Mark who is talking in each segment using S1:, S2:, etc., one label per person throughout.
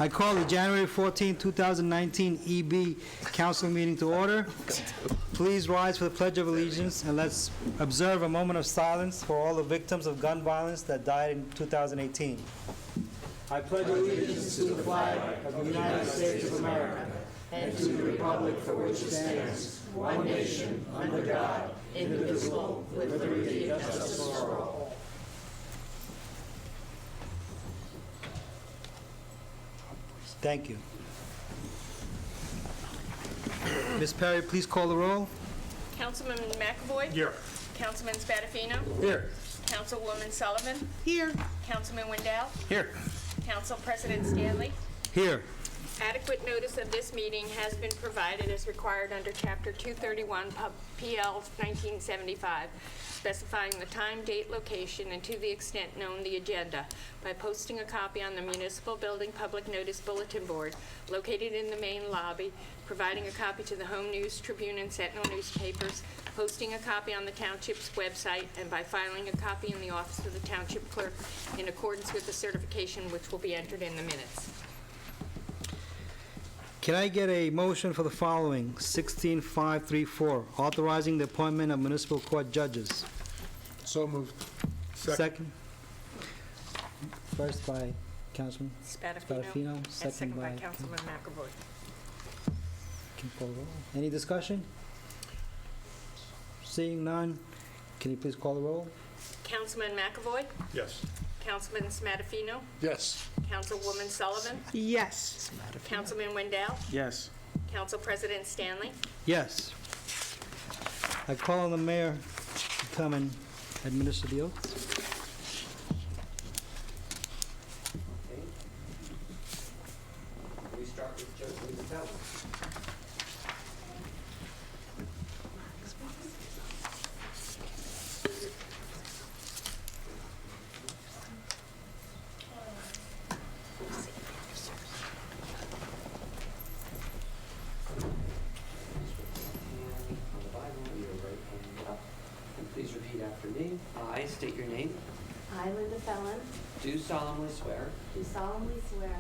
S1: I call the January 14, 2019 EB Council meeting to order. Please rise for the Pledge of Allegiance, and let's observe a moment of silence for all the victims of gun violence that died in 2018. I pledge allegiance to the flag of the United States of America and to the republic for which it stands, one nation, under God, indivisible, with liberty and justice for all. Thank you. Ms. Perry, please call the roll.
S2: Councilman McAvoy?
S3: Here.
S2: Councilman Spadafino?
S3: Here.
S2: Councilwoman Sullivan?
S4: Here.
S2: Councilman Wendell?
S3: Here.
S2: Council President Stanley?
S1: Here.
S2: Adequate notice of this meeting has been provided as required under Chapter 231 PL 1975, specifying the time, date, location, and to the extent known the agenda by posting a copy on the Municipal Building Public Notice Bulletin Board located in the main lobby, providing a copy to the Home News, Tribune, and Sentinel newspapers, posting a copy on the Township's website, and by filing a copy in the office of the Township Clerk in accordance with the certification which will be entered in the minutes.
S1: Can I get a motion for the following? 16534, authorizing the appointment of municipal court judges.
S3: So moved.
S1: Second. First by Councilman
S2: Spadafino.
S1: Spadafino,
S2: And second by Councilman McAvoy.
S1: Can you call the roll? Any discussion? Seeing none, can you please call the roll?
S2: Councilman McAvoy?
S3: Yes.
S2: Councilman Spadafino?
S3: Yes.
S2: Councilwoman Sullivan?
S4: Yes.
S2: Councilman Wendell?
S3: Yes.
S2: Council President Stanley?
S1: Yes. I call on the mayor to come and administer the oaths.
S5: We start with Judge Bell. Please repeat after me. I state your name.
S6: I, Linda Fellon,
S5: Do solemnly swear
S6: do solemnly swear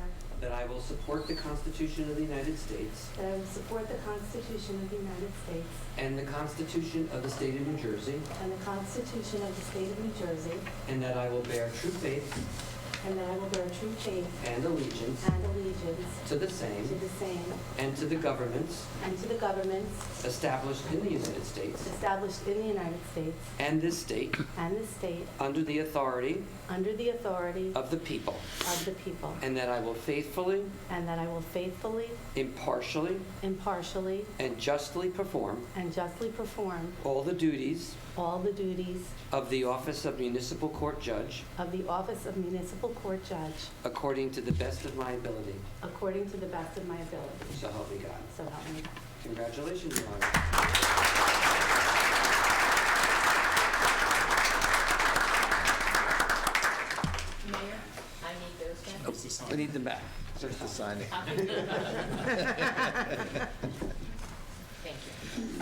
S5: that I will support the Constitution of the United States
S6: that I will support the Constitution of the United States
S5: and the Constitution of the State of New Jersey,
S6: and the Constitution of the State of New Jersey,
S5: and that I will bear true faith
S6: and that I will bear true faith
S5: and allegiance
S6: and allegiance
S5: to the
S6: to
S5: same
S6: the same
S5: and to the governments
S6: and to the governments
S5: established in the United States
S6: established in the United States
S5: and this state
S6: and this state
S5: under the authority
S6: under the authority
S5: of the people,
S6: of the people,
S5: and that I will faithfully,
S6: and that I will faithfully,
S5: impartially,
S6: impartially,
S5: and justly perform
S6: and justly perform
S5: all the duties
S6: all the duties
S5: of the office of Municipal Court Judge
S6: of the office of Municipal Court Judge
S5: according to the best of my ability.
S6: according to the best of my ability.
S5: So help me God.
S6: So help me God.
S5: Congratulations, Your Honor.
S2: Mayor, I need those back.
S5: We need them back. There's the signing.
S2: Thank you.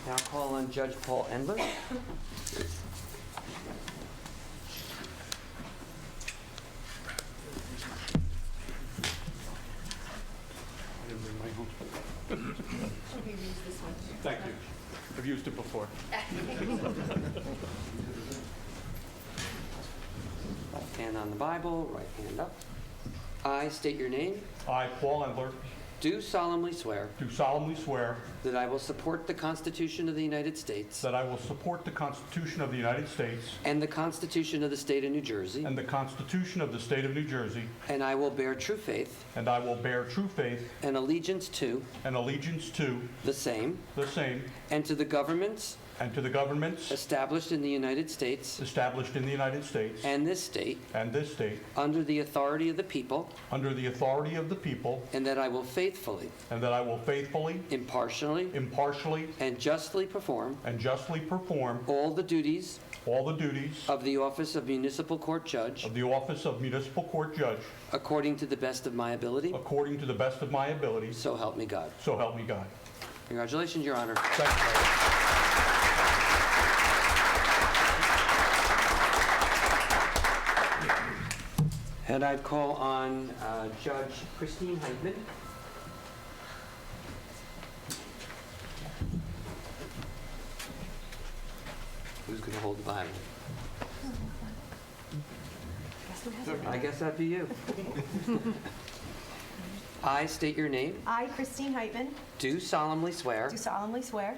S5: Now call on Judge Paul Endler.
S3: Thank you. I've used it before.
S5: Left hand on the Bible, right hand up. I state your name.
S3: I, Paul Endler,
S5: Do solemnly swear
S3: do solemnly swear
S5: that I will support the Constitution of the United States
S3: that I will support the Constitution of the United States
S5: and the Constitution of the State of New Jersey,
S3: and the Constitution of the State of New Jersey,
S5: and I will bear true faith
S3: and I will bear true faith
S5: and allegiance to
S3: and allegiance to
S5: the same
S3: the same
S5: and to the governments
S3: and to the governments
S5: established in the United States
S3: established in the United States
S5: and this state
S3: and this state
S5: under the authority of the people,
S3: under the authority of the people,
S5: and that I will faithfully,
S3: and that I will faithfully,
S5: impartially,
S3: impartially,
S5: and justly perform
S3: and justly perform
S5: all the duties
S3: all the duties
S5: of the office of Municipal Court Judge
S3: of the office of Municipal Court Judge
S5: according to the best of my ability.
S3: according to the best of my ability,
S5: So help me God.
S3: so help me God.
S5: Congratulations, Your Honor.
S3: Thank you.
S5: And I'd call on Judge Christine Heitman. Who's going to hold the Bible? I guess that'd be you. I state your name.
S4: I, Christine Heitman,
S5: Do solemnly swear
S4: do solemnly swear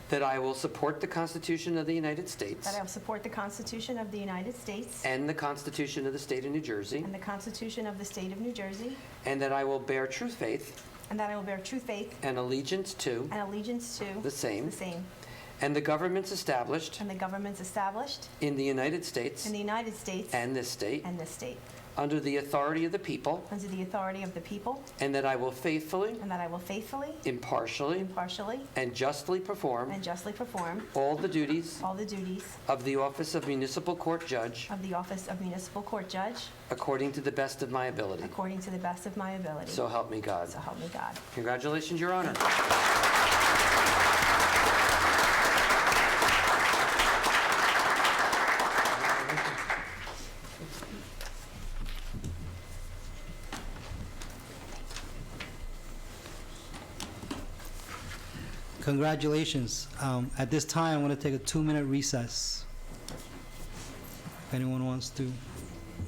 S5: that I will support the Constitution of the United States
S4: that I will support the Constitution of the United States
S5: and the Constitution of the State of New Jersey,
S4: and the Constitution of the State of New Jersey,
S5: and that I will bear true faith
S4: and that I will bear true faith
S5: and allegiance to
S4: and allegiance to
S5: the same,
S4: and
S5: the governments established
S4: the governments established
S5: in the United States
S4: in the United States
S5: and this state
S4: and this state,
S5: under the authority of the people,
S4: under the authority of the people,
S5: and that I will faithfully,
S4: and that I will faithfully,
S5: impartially,
S4: impartially,
S5: and justly perform
S4: and justly perform
S5: all the duties
S4: all the duties
S5: of the office of Municipal Court Judge
S4: of the office of Municipal Court Judge
S5: according to the best of my ability.
S4: according to the best of my ability.
S5: So help me God.
S4: So help me God.
S5: Congratulations, Your Honor.
S1: Congratulations. At this time, I'm going to take a 2-minute recess. If anyone wants to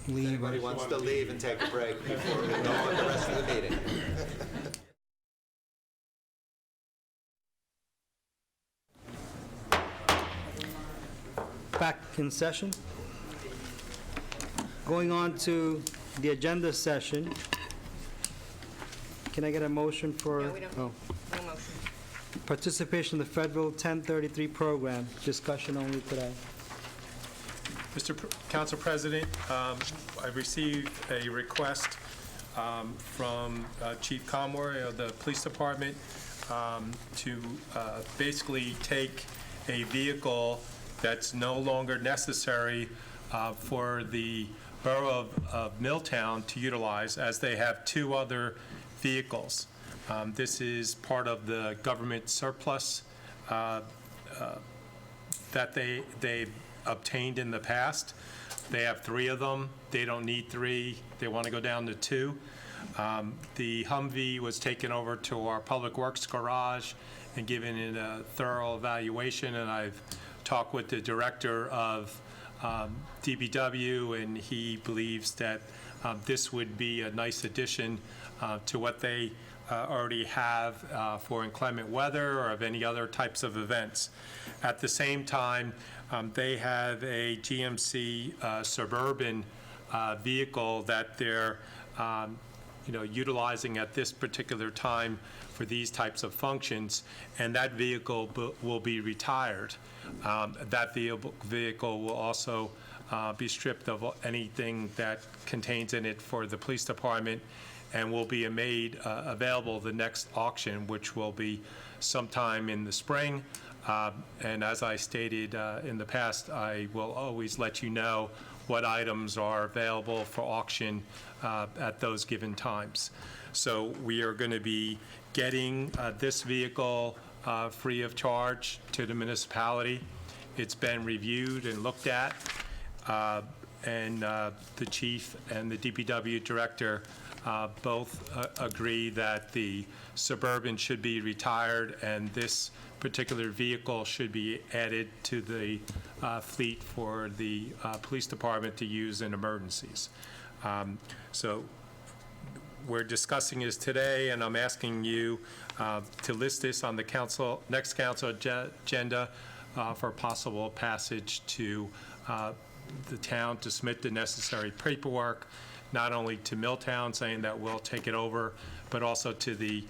S1: leave.
S7: Anybody wants to leave and take a break before we go on the rest of the meeting?
S1: Back in session. Going on to the agenda session. Can I get a motion for?
S2: No, we don't.
S1: Oh.
S2: No motion.
S1: Participation in the federal 1033 program, discussion only today.
S8: Council President, I received a request from Chief Conroy of the Police Department to basically take a vehicle that's no longer necessary for the borough of Milltown to utilize, as they have 2 other vehicles. This is part of the government surplus that they obtained in the past. They have 3 of them. They don't need 3. They want to go down to 2. The Humvee was taken over to our Public Works garage and given it a thorough evaluation, and I've talked with the director of DPW, and he believes that this would be a nice addition to what they already have for inclement weather or of any other types of events. At the same time, they have a GMC Suburban vehicle that they're utilizing at this particular time for these types of functions, and that vehicle will be retired. That vehicle will also be stripped of anything that contains in it for the police department, and will be made available the next auction, which will be sometime in the spring. And as I stated in the past, I will always let you know what items are available for auction at those given times. So we are going to be getting this vehicle free of charge to the municipality. It's been reviewed and looked at, and the chief and the DPW director both agree that the Suburban should be retired, and this particular vehicle should be added to the fleet for the police department to use in emergencies. So we're discussing this today, and I'm asking you to list this on the next council agenda for possible passage to the town to submit the necessary paperwork, not only to Milltown saying that we'll take it over, but also to the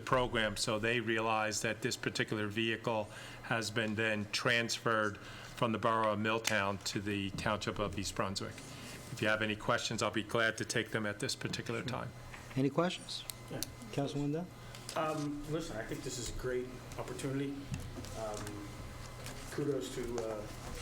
S8: program, so they realize that this particular vehicle has been then transferred from the borough of Milltown to the Township of East Brunswick. If you have any questions, I'll be glad to take them at this particular time.
S1: Any questions?
S9: Yeah.
S1: Councilman Wendell?
S9: Listen, I think this is a great opportunity. Kudos to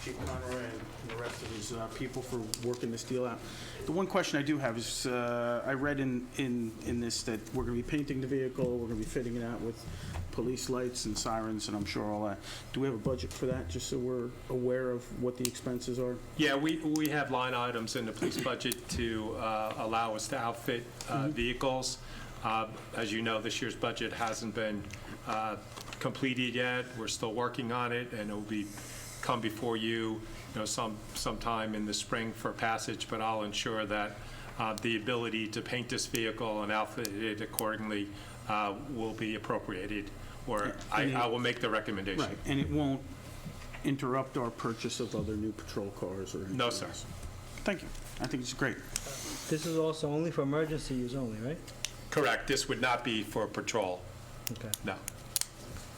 S9: Chief Conroy and the rest of his people for working this deal out. The one question I do have is, I read in this that we're going to be painting the vehicle, we're going to be fitting it out with police lights and sirens, and I'm sure all that. Do we have a budget for that, just so we're aware of what the expenses are?
S8: Yeah, we have line items in the police budget to allow us to outfit vehicles. As you know, this year's budget hasn't been completed yet. We're still working on it, and it will come before you, sometime in the spring for passage, but I'll ensure that the ability to paint this vehicle and outfit it accordingly will be appropriated, or I will make the recommendation.
S9: Right, and it won't interrupt our purchase of other new patrol cars or anything
S8: No, sir.
S9: else. Thank you. I think it's great.
S1: This is also only for emergency use only, right?
S8: Correct. This would not be for patrol.
S1: Okay.
S8: No.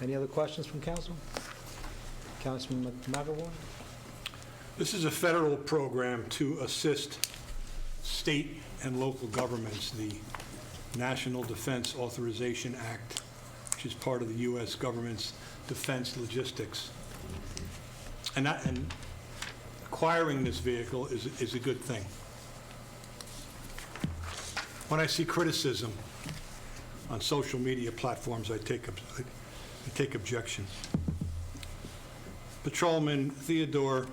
S1: Any other questions from council? Councilman McAvoy?
S10: This is a federal program to assist state and local governments, the National Defense Authorization Act, which is part of the U.S. government's defense logistics. And acquiring this vehicle is a good thing. When I see criticism on social media platforms, I take objection. Patrolman Theodore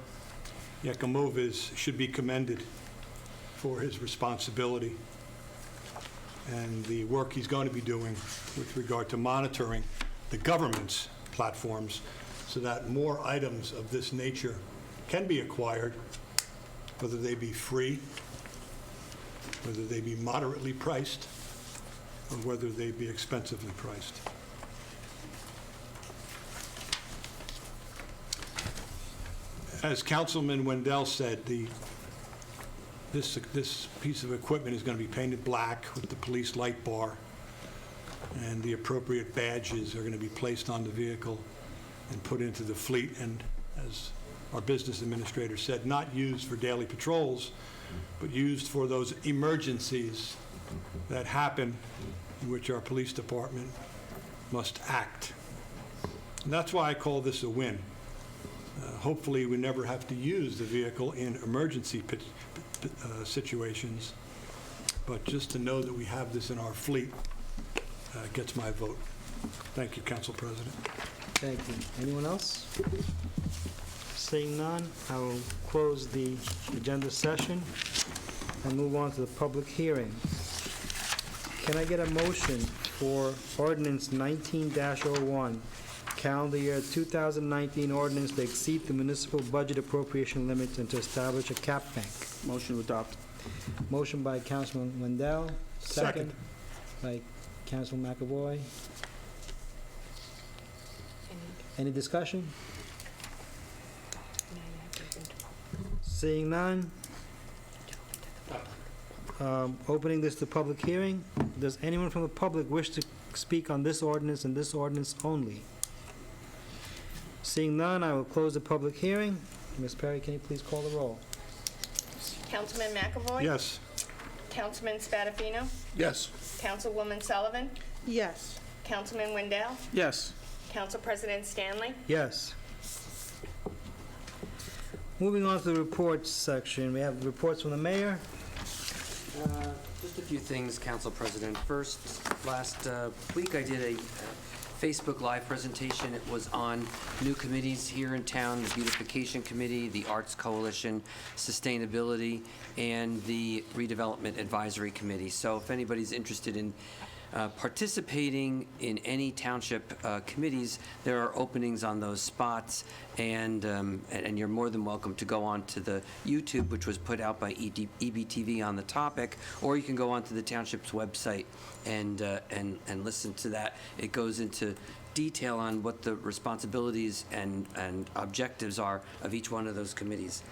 S10: Yakumovic should be commended for his responsibility and the work he's going to be doing with regard to monitoring the government's platforms so that more items of this nature can be acquired, whether they be free, whether they be moderately priced, or whether they be expensively priced. As Councilman Wendell said, this piece of equipment is going to be painted black with the police light bar, and the appropriate badges are going to be placed on the vehicle and put into the fleet, and as our business administrator said, not used for daily patrols, but used for those emergencies that happen in which our police department must act. And that's why I call this a win. Hopefully, we never have to use the vehicle in emergency situations, but just to know that we have this in our fleet gets my vote. Thank you, Council President.
S1: Thank you. Anyone else? Seeing none, I will close the agenda session and move on to the public hearing. Can I get a motion for ordinance 19-01, calendar year 2019 ordinance to exceed the municipal budget appropriation limits and to establish a cap bank?
S9: Motion to adopt.
S1: Motion by Councilman Wendell.
S10: Second.
S1: By Councilman McAvoy. Any discussion? Seeing none. Opening this to public hearing. Does anyone from the public wish to speak on this ordinance and this ordinance only? Seeing none, I will close the public hearing. Ms. Perry, can you please call the roll?
S2: Councilman McAvoy?
S10: Yes.
S2: Councilman Spadafino?
S3: Yes.
S2: Councilwoman Sullivan?
S6: Yes.
S2: Councilman Wendell?
S9: Yes.
S2: Council President Stanley?
S1: Yes. Moving on to the reports section, we have reports from the mayor.
S5: Just a few things, Council President. First, last week I did a Facebook Live presentation. It was on new committees here in town, the Beautification Committee, the Arts Coalition, Sustainability, and the Redevelopment Advisory Committee. So if anybody's interested in participating in any township committees, there are openings on those spots, and you're more than welcome to go on to the YouTube, which was put out by EBTV on the topic, or you can go onto the township's website and listen to that. It goes into detail on what the responsibilities and objectives are of each one of those committees.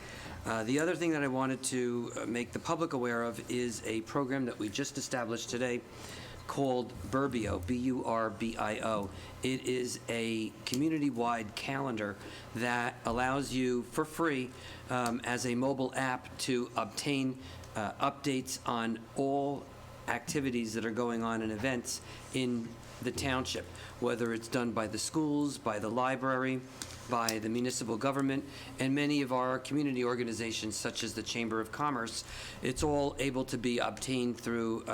S5: The other thing that I wanted to make the public aware of is a program that we just established today called Burbio, B-U-R-B-I-O. It is a community-wide calendar that allows you for free as a mobile app to obtain updates on all activities that are going on and events in the township, whether it's done by the schools, by the library, by the municipal government and many of our community organizations, such as the Chamber of Commerce. It's all able to be obtained through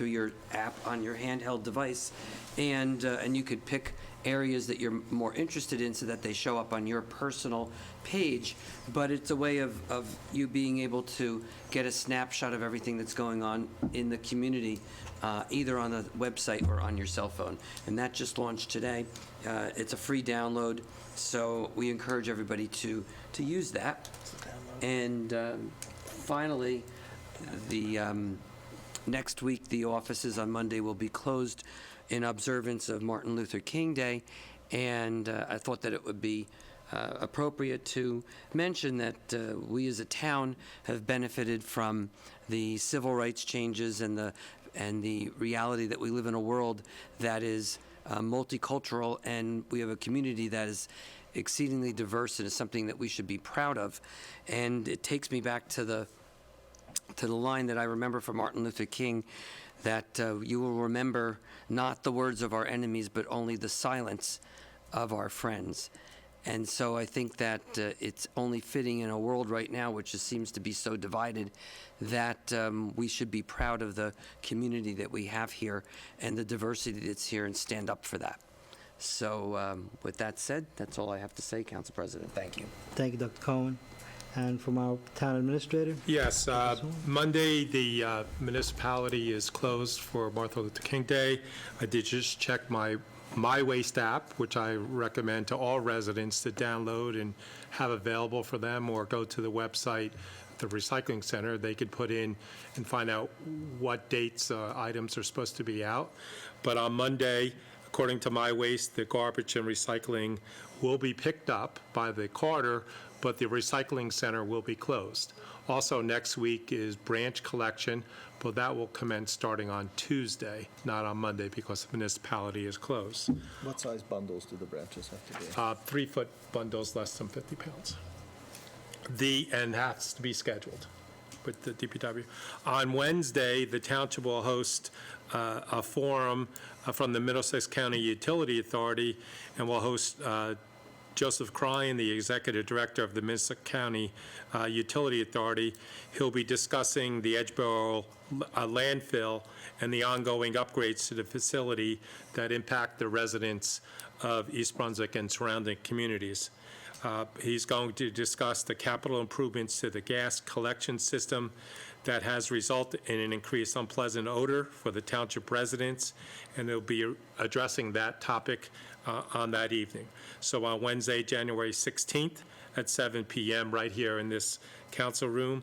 S5: your app on your handheld device, and you could pick areas that you're more interested in so that they show up on your personal page. But it's a way of you being able to get a snapshot of everything that's going on in the community, either on the website or on your cell phone. And that just launched today. It's a free download, so we encourage everybody to use that. And finally, the next week, the offices on Monday will be closed in observance of Martin Luther King Day, and I thought that it would be appropriate to mention that we as a town have benefited from the civil rights changes and the reality that we live in a world that is multicultural, and we have a community that is exceedingly diverse and is something that we should be proud of. And it takes me back to the line that I remember from Martin Luther King, that you will remember not the words of our enemies, but only the silence of our friends. And so I think that it's only fitting in a world right now which just seems to be so divided that we should be proud of the community that we have here and the diversity that's here and stand up for that. So with that said, that's all I have to say, Council President. Thank you.
S1: Thank you, Dr. Cohen. And from our town administrator?
S8: Yes, Monday, the municipality is closed for Martin Luther King Day. I did just check my Waste app, which I recommend to all residents to download and have available for them, or go to the website, the recycling center. They could put in and find out what dates items are supposed to be out. But on Monday, according to My Waste, the garbage and recycling will be picked up by the carter, but the recycling center will be closed. Also, next week is branch collection, but that will commence starting on Tuesday, not on Monday, because the municipality is closed.
S7: What size bundles do the branches have to be?
S8: 3-foot bundles, less than 50 pounds. And has to be scheduled with the DPW. On Wednesday, the township will host a forum from the Middlesex County Utility Authority, and will host Joseph Cryan, the Executive Director of the Middlesex County Utility Authority. He'll be discussing the Edgeboro landfill and the ongoing upgrades to the facility that impact the residents of East Brunswick and surrounding communities. He's going to discuss the capital improvements to the gas collection system that has resulted in an increased unpleasant odor for the township residents, and they'll be addressing that topic on that evening. So on Wednesday, January 16th at 7 p.m. right here in this council room,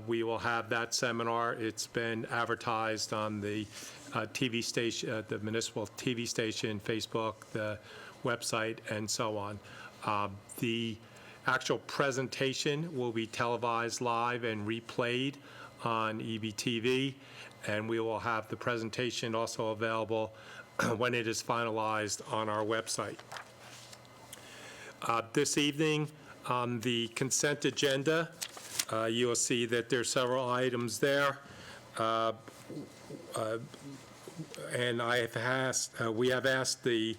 S8: we will have that seminar. It's been advertised on the TV station, the municipal TV station, Facebook, the website, and so on. The actual presentation will be televised live and replayed on EBTV, and we will have the presentation also available when it is finalized on our website. This evening, on the consent agenda, you will see that there are several items there. And we have asked the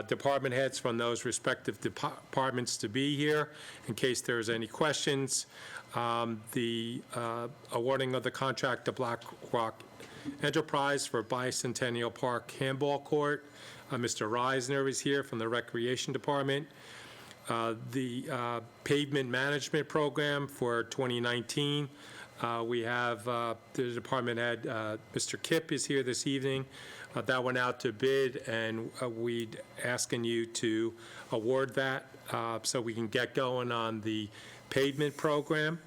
S8: department heads from those respective departments to be here in case there's any questions. The awarding of the contract to Black Rock Enterprise for Bicentennial Park Handball Court. Mr. Reisner is here from the Recreation Department. The Pavement Management Program for 2019. We have the department head, Mr. Kipp, is here this evening. That went out to bid, and we'd asking you to award that so we can get going on the pavement program.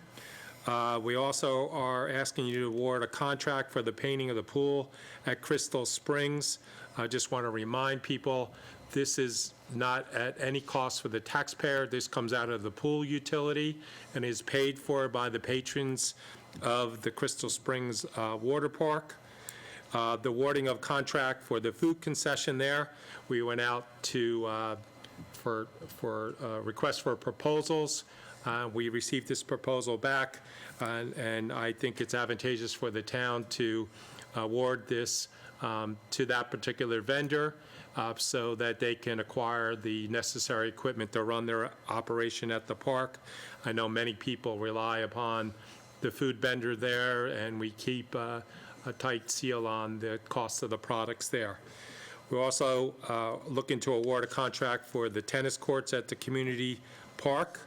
S8: We also are asking you to award a contract for the painting of the pool at Crystal Springs. I just want to remind people, this is not at any cost for the taxpayer. This comes out of the pool utility and is paid for by the patrons of the Crystal Springs Water Park. The awarding of contract for the food concession there, we went out to for requests for proposals. We received this proposal back, and I think it's advantageous for the town to award this to that particular vendor so that they can acquire the necessary equipment to run their operation at the park. I know many people rely upon the food vendor there, and we keep a tight seal on the cost of the products there. We're also looking to award a contract for the tennis courts at the community park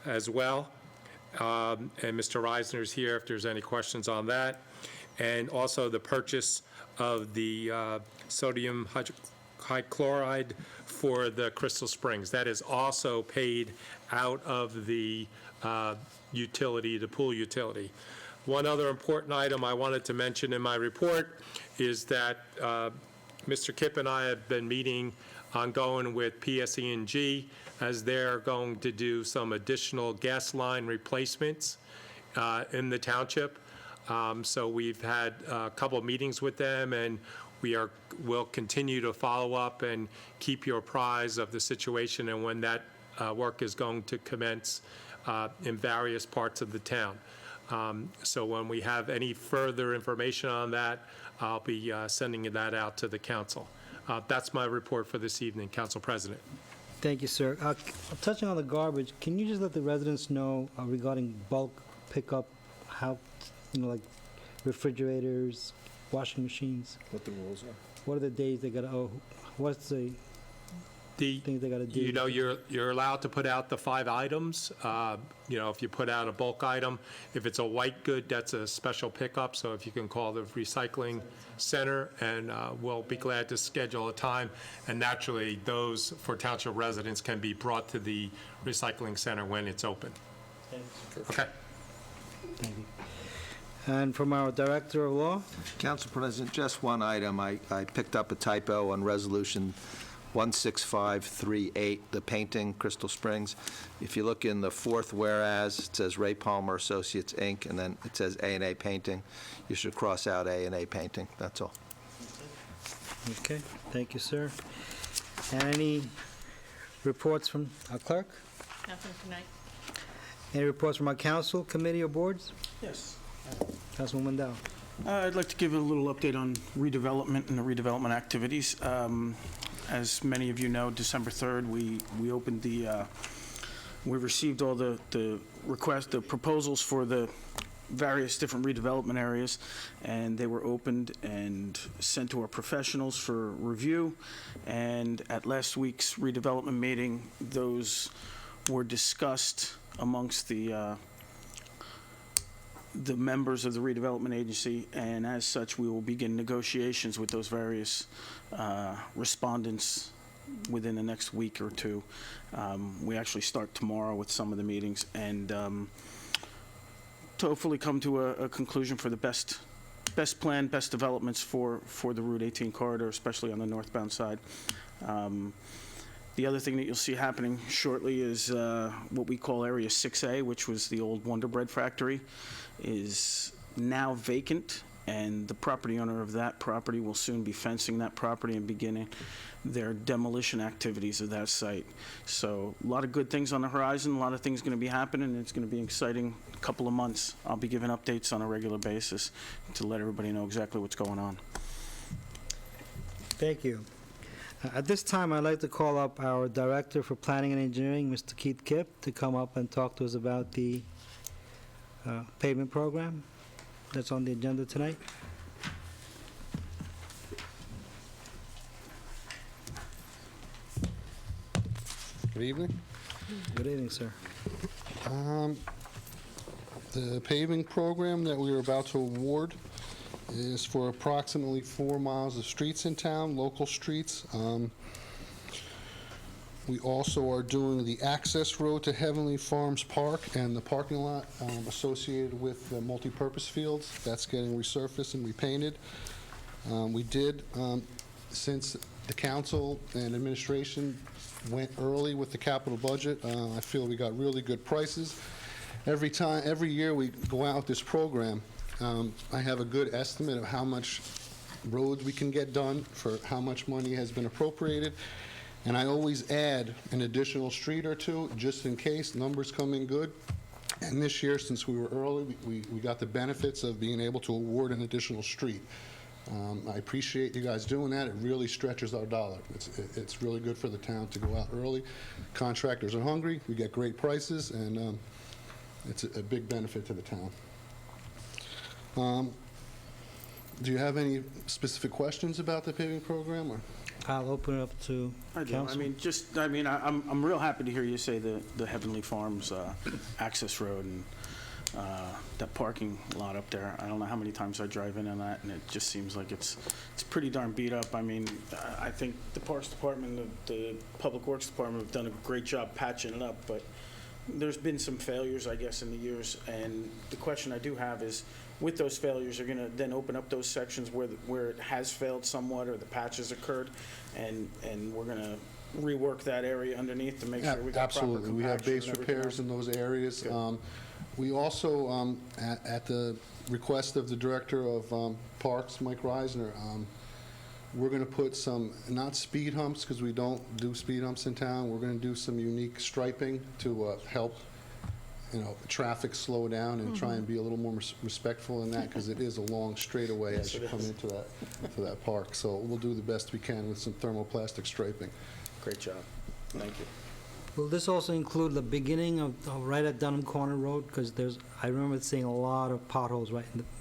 S8: as well. And Mr. Reisner's here if there's any questions on that. And also the purchase of the sodium hydrochloride for the Crystal Springs. That is also paid out of the utility, the pool utility. One other important item I wanted to mention in my report is that Mr. Kipp and I have been meeting ongoing with PSE&G as they're going to do some additional gas line replacements in the township. So we've had a couple of meetings with them, and will continue to follow up and keep you apprised of the situation and when that work is going to commence in various parts of the town. So when we have any further information on that, I'll be sending that out to the council. That's my report for this evening, Council President.
S1: Thank you, sir. Touching on the garbage, can you just let the residents know regarding bulk pickup, how, like refrigerators, washing machines?
S7: What the rules are.
S1: What are the days they gotta, what's the things they gotta do?
S8: You know, you're allowed to put out the 5 items. If you put out a bulk item, if it's a white good, that's a special pickup. So if you can call the recycling center, and we'll be glad to schedule a time. And naturally, those for township residents can be brought to the recycling center when it's open. Okay.
S1: Thank you. And from our Director of Law?
S7: Council President, just one item. I picked up a typo on Resolution 16538, the painting, Crystal Springs. If you look in the fourth whereas, it says Ray Palmer Associates, Inc., and then it says A&A Painting. You should cross out A&A Painting, that's all.
S1: Okay, thank you, sir. And any reports from our clerk?
S2: Nothing tonight.
S1: Any reports from our council, committee, or boards?
S9: Yes.
S1: Councilman Wendell.
S9: I'd like to give a little update on redevelopment and the redevelopment activities. As many of you know, December 3rd, we opened we received all the requests, the proposals for the various different redevelopment areas, and they were opened and sent to our professionals for review. And at last week's redevelopment meeting, those were discussed amongst the members of the redevelopment agency, and as such, we will begin negotiations with those various respondents within the next week or two. We actually start tomorrow with some of the meetings, and to hopefully come to a conclusion for the best plan, best developments for the Route 18 corridor, especially on the northbound side. The other thing that you'll see happening shortly is what we call Area 6A, which was the old Wonder Bread factory, is now vacant, and the property owner of that property will soon be fencing that property and beginning their demolition activities of that site. So a lot of good things on the horizon, a lot of things going to be happening, and it's going to be an exciting couple of months. I'll be giving updates on a regular basis to let everybody know exactly what's going on.
S1: Thank you. At this time, I'd like to call up our Director for Planning and Engineering, Mr. Keith Kipp, to come up and talk to us about the pavement program that's on the agenda tonight.
S11: Good evening.
S1: Good evening, sir.
S11: The paving program that we are about to award is for approximately 4 miles of streets in town, local streets. We also are doing the access road to Heavenly Farms Park and the parking lot associated with the multipurpose fields. That's getting resurfaced and repainted. We did, since the council and administration went early with the capital budget, I feel we got really good prices. Every year we go out with this program, I have a good estimate of how much roads we can get done for how much money has been appropriated. And I always add an additional street or two just in case numbers come in good. And this year, since we were early, we got the benefits of being able to award an additional street. I appreciate you guys doing that. It really stretches our dollar. It's really good for the town to go out early. Contractors are hungry, we get great prices, and it's a big benefit to the town. Do you have any specific questions about the paving program, or?
S1: I'll open it up to
S9: I do.
S1: council.
S9: I'm real happy to hear you say the Heavenly Farms access road and that parking lot up there. I don't know how many times I drive in on that, and it just seems like it's pretty darn beat up. I mean, I think the Parks Department, the Public Works Department have done a great job patching it up, but there's been some failures, I guess, in the years, and the question I do have is, with those failures, you're going to then open up those sections where it has failed somewhat or the patches occurred, and we're going to rework that area underneath to make sure we got proper
S11: Absolutely. We have
S9: compaction
S11: base
S9: and everything
S11: repairs
S9: else?
S11: in those areas.
S9: Good.
S11: We also, at the request of the Director of Parks, Mike Reisner, we're going to put some, not speed humps, because we don't do speed humps in town. We're going to do some unique striping to help, traffic slow down and try and be a little more respectful in that, because it is a long straightaway as you come into that park. So we'll do the best we can with some thermoplastic striping.
S9: Great job. Thank you.
S1: Will this also include the beginning of right at Dunham Corner Road? Because I remember seeing a lot of potholes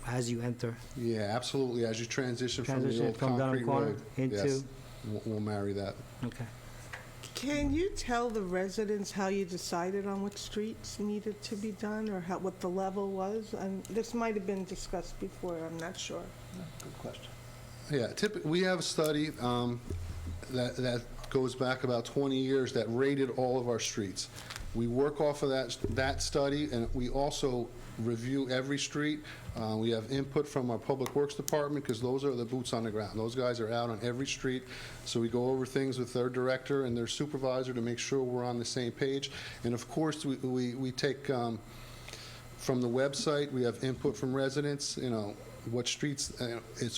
S1: as you enter.
S11: Yeah, absolutely. As you transition from the
S1: Transition
S11: old
S1: from Dunham
S11: concrete
S1: Corner
S11: road.
S1: into-
S11: Yes, we'll marry that.
S1: Okay.
S12: Can you tell the residents how you decided on what streets needed to be done, or what the level was? And this might have been discussed before, I'm not sure.
S1: Good question.
S11: Yeah, we have a study that goes back about 20 years that rated all of our streets. We work off of that study, and we also review every street. We have input from our Public Works Department, because those are the boots on the ground. Those guys are out on every street, so we go over things with their director and their supervisor to make sure we're on the same page. And of course, we take from the website, we have input from residents, what streets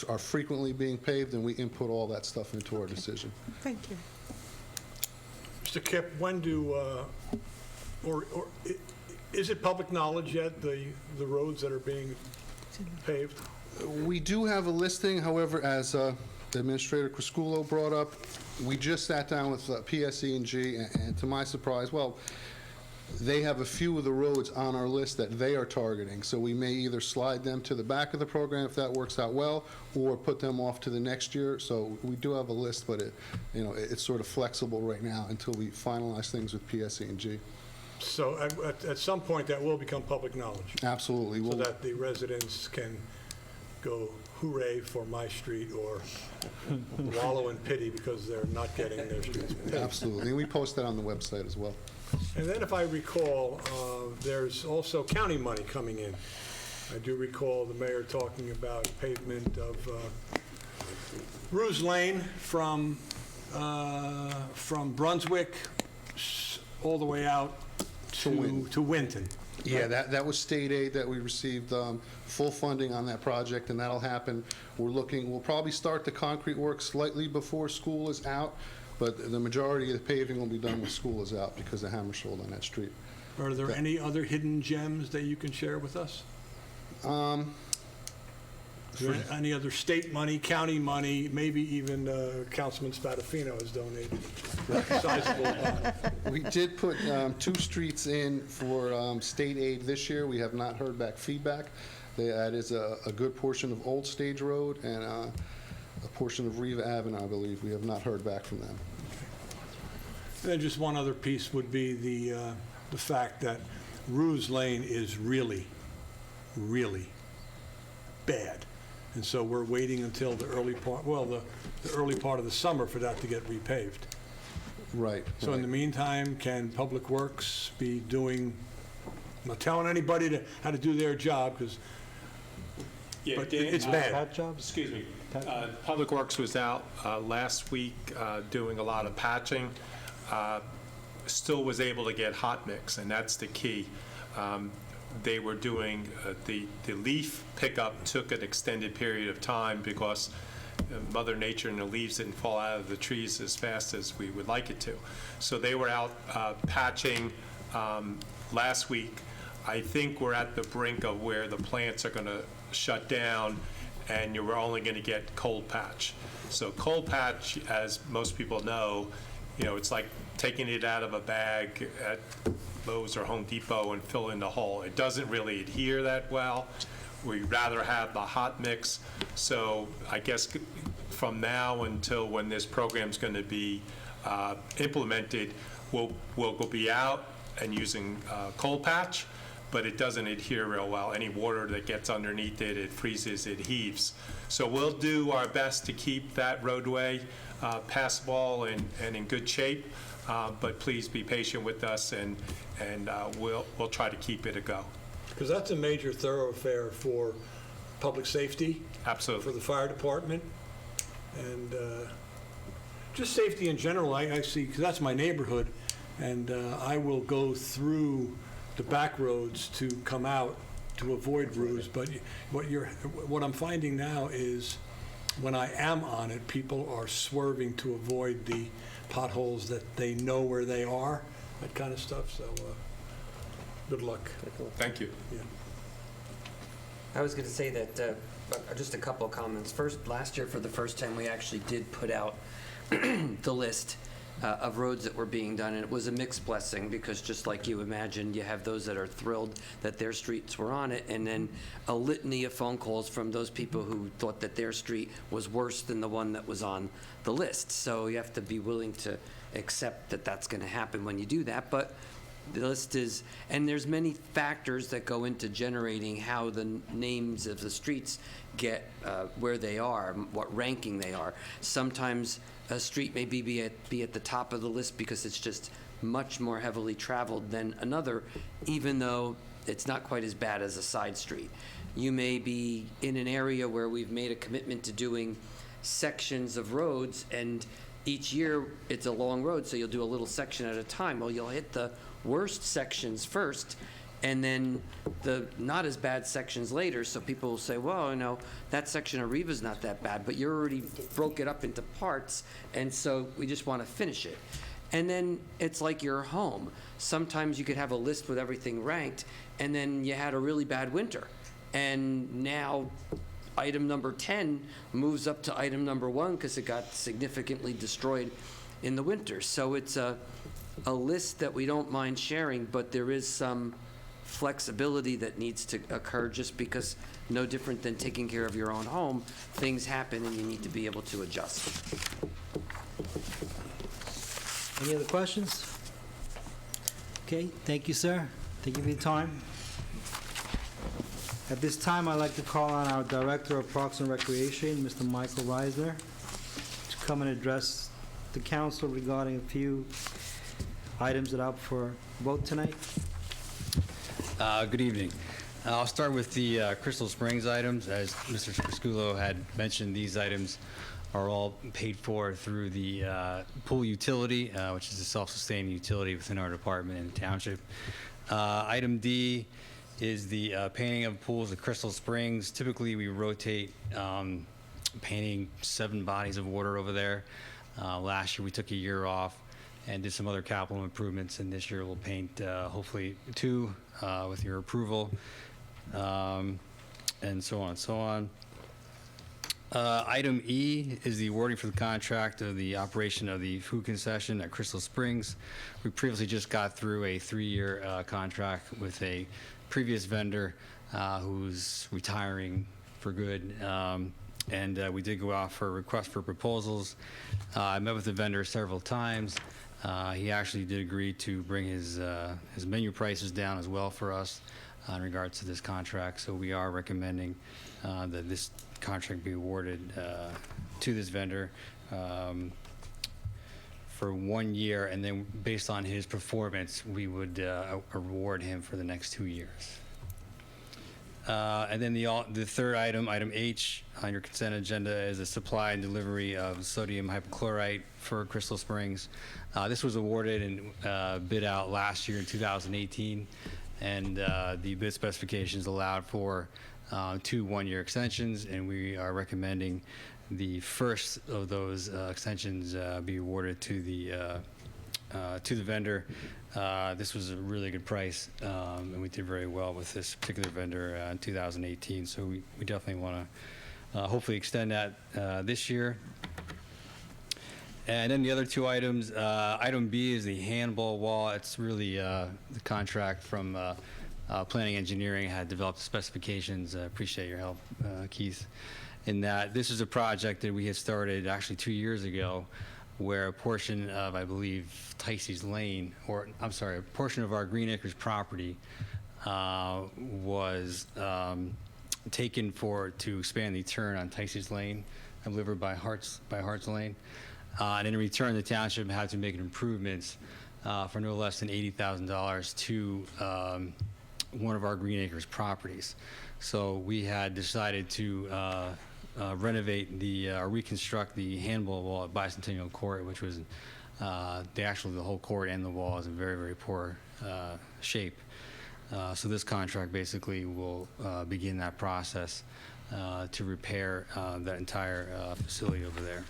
S11: are frequently being paved, and we input all that stuff into our decision.
S12: Thank you.
S10: Mr. Kipp, when do, is it public knowledge yet, the roads that are being paved?
S11: We do have a listing, however, as Administrator Crisculo brought up, we just sat down with PSE&G, and to my surprise, they have a few of the roads on our list that they are targeting, so we may either slide them to the back of the program if that works out well, or put them off to the next year. So we do have a list, but it's sort of flexible right now until we finalize things with PSE&G.
S10: So at some point, that will become public knowledge,
S11: Absolutely.
S10: so that the residents can go hooray for my street or wallow in pity because they're not getting their streets paved.
S11: Absolutely. And we post that on the website as well.
S10: And then if I recall, there's also county money coming in. I do recall the mayor talking about pavement of Ruse Lane from Brunswick all the way out to Winton.
S11: Yeah, that was state aid that we received, full funding on that project, and that'll happen. We'll probably start the concrete work slightly before school is out, but the majority of the paving will be done when school is out because of Hammersholt on that street.
S10: Are there any other hidden gems that you can share with us? Is there any other state money, county money, maybe even Councilman Spadafino has donated a sizable amount?
S11: We did put 2 streets in for state aid this year. We have not heard back feedback. That is a good portion of Old Stage Road and a portion of Riva Avenue, I believe. We have not heard back from them.
S10: And then just one other piece would be the fact that Ruse Lane is really, really bad. And so we're waiting until the early part, the early part of the summer for that to get repaved.
S11: Right.
S10: So in the meantime, can Public Works be doing, I'm not telling anybody how to do their job, because it's bad.
S1: Pat jobs?
S8: Excuse me. Public Works was out last week doing a lot of patching. Still was able to get hot mix, and that's the key. They were doing, the leaf pickup took an extended period of time because Mother Nature and the leaves didn't fall out of the trees as fast as we would like it to. So they were out patching last week. I think we're at the brink of where the plants are going to shut down, and you were only going to get cold patch. So cold patch, as most people know, it's like taking it out of a bag at Lowe's or Home Depot and fill in the hole. It doesn't really adhere that well. We'd rather have the hot mix. So I guess from now until when this program's going to be implemented, we'll be out and using cold patch, but it doesn't adhere real well. Any water that gets underneath it, it freezes, it heaves. So we'll do our best to keep that roadway passable and in good shape, but please be patient with us, and we'll try to keep it a go.
S10: Because that's a major thoroughfare for public safety.
S8: Absolutely.
S10: For the fire department, and just safety in general. I see, because that's my neighborhood, and I will go through the back roads to come out to avoid roofs. But what I'm finding now is when I am on it, people are swerving to avoid the potholes that they know where they are, that kind of stuff. So good luck.
S8: Thank you.
S10: Yeah.
S5: I was going to say that, just a couple of comments. First, last year, for the first time, we actually did put out the list of roads that were being done, and it was a mixed blessing, because just like you imagined, you have those that are thrilled that their streets were on it, and then a litany of phone calls from those people who thought that their street was worse than the one that was on the list. So you have to be willing to accept that that's going to happen when you do that. But the list is, and there's many factors that go into generating how the names of the streets get where they are, what ranking they are. Sometimes a street may be at the top of the list because it's just much more heavily traveled than another, even though it's not quite as bad as a side street. You may be in an area where we've made a commitment to doing sections of roads, and each year it's a long road, so you'll do a little section at a time. Well, you'll hit the worst sections first, and then the not as bad sections later, so people will say, well, that section of Reva's not that bad, but you already broke it up into parts, and so we just want to finish it. And then it's like your home. Sometimes you could have a list with everything ranked, and then you had a really bad winter, and now item number 10 moves up to item number 1 because it got significantly destroyed in the winter. So it's a list that we don't mind sharing, but there is some flexibility that needs to occur, just because no different than taking care of your own home, things happen and you need to be able to adjust.
S1: Any other questions? Okay, thank you, sir. Thank you for your time. At this time, I'd like to call on our Director of Parks and Recreation, Mr. Michael Reisner, to come and address the council regarding a few items that are up for vote tonight.
S13: Good evening. I'll start with the Crystal Springs items. As Mr. Sculo had mentioned, these items are all paid for through the pool utility, which is a self-sustaining utility within our department in the township. Item D is the painting of pools at Crystal Springs. Typically, we rotate painting 7 bodies of water over there. Last year, we took a year off and did some other capital improvements, and this year we'll paint hopefully 2 with your approval, and so on and so on. Item E is the awarding for the contract of the operation of the food concession at Crystal Springs. We previously just got through a 3-year contract with a previous vendor who's retiring for good. And we did go out for a request for proposals. I met with the vendor several times. He actually did agree to bring his menu prices down as well for us in regards to this contract. So we are recommending that this contract be awarded to this vendor for 1 year, and then based on his performance, we would award him for the next 2 years. And then the third item, item H on your consent agenda, is a supply and delivery of sodium hypochlorite for Crystal Springs. This was awarded and bid out last year in 2018, and the bid specifications allowed for 2 1-year extensions, and we are recommending the first of those extensions be awarded to the vendor. This was a really good price, and we did very well with this particular vendor in 2018, so we definitely want hopefully extend that this year. And then the other two items, item B is the Handball Wall. It's really the contract from Planning Engineering had developed specifications. Appreciate your help, Keith, in that this is a project that we had started actually 2 years ago, where a portion of, I believe, Ticey's Lane, or I'm sorry, a portion of our Green Acres property was taken to expand the turn on Ticey's Lane, delivered by Hart's Lane. And in return, the township had to make improvements for no less than $80,000 to one of our Green Acres properties. So we had decided to renovate reconstruct the Handball Wall at Bicentennial Court, which was the whole court and the wall is in very, very poor shape. So this contract basically will begin that process to repair that entire facility over there.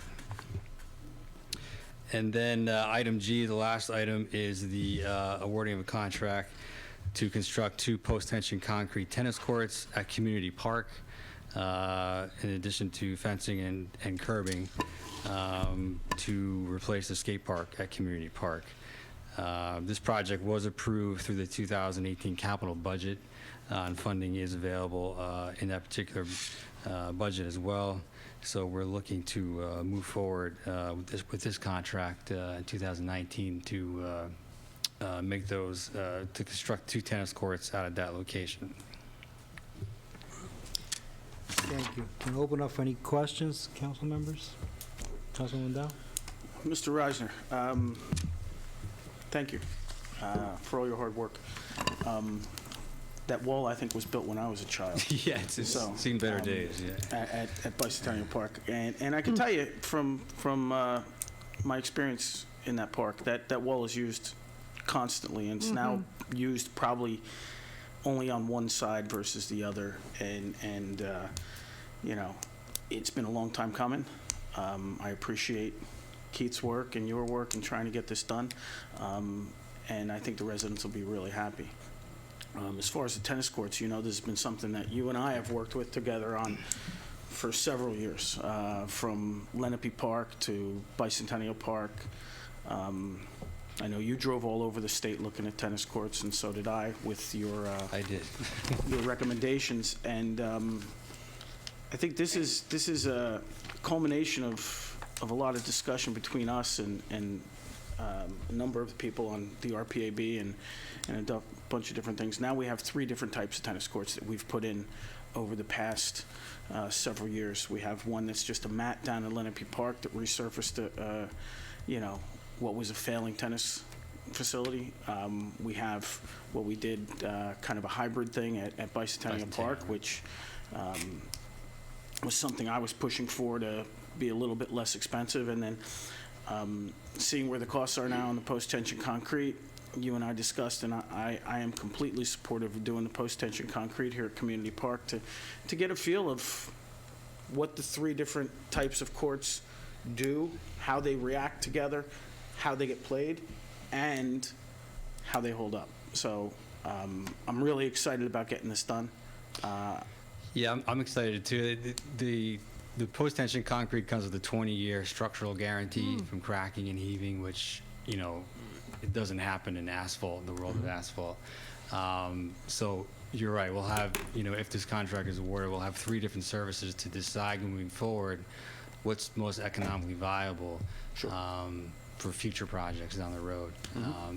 S13: And then item G, the last item, is the awarding of a contract to construct 2 post-tension concrete tennis courts at Community Park, in addition to fencing and curbing, to replace the skate park at Community Park. This project was approved through the 2018 capital budget, and funding is available in that particular budget as well. So we're looking to move forward with this contract in 2019 to make those, to construct 2 tennis courts out of that location.
S1: Thank you. Can I open up for any questions, council members? Councilman Dow?
S9: Mr. Reisner, thank you for all your hard work. That wall, I think, was built when I was a child.
S13: Yeah, it's seen better days, yeah.
S9: At Bicentennial Park. And I can tell you from my experience in that park, that wall is used constantly, and it's now used probably only on one side versus the other. And you know, it's been a long time coming. I appreciate Keith's work and your work in trying to get this done. And I think the residents will be really happy. As far as the tennis courts, you know, this has been something that you and I have worked with together on for several years, from Lenape Park to Bicentennial Park. I know you drove all over the state looking at tennis courts, and so did I with your
S13: I did.
S9: your recommendations. And I think this is a culmination of a lot of discussion between us and a number of people on the RPAB and a bunch of different things. Now we have 3 different types of tennis courts that we've put in over the past several years. We have one that's just a mat down in Lenape Park that resurfaced you know, what was a failing tennis facility. We have what we did, kind of a hybrid thing at Bicentennial Park, which was something I was pushing for to be a little bit less expensive. And then seeing where the costs are now on the post-tension concrete, you and I discussed, and I am completely supportive of doing the post-tension concrete here at Community Park to get a feel of what the 3 different types of courts do, how they react together, how they get played, and how they hold up. So I'm really excited about getting this done.
S13: Yeah, I'm excited too. The post-tension concrete comes with a 20-year structural guarantee from cracking and heaving, which, you know, it doesn't happen in asphalt, the world of asphalt. So you're right, we'll have, you know, if this contract is awarded, we'll have 3 different services to decide moving forward what's most economically viable for future projects down the road.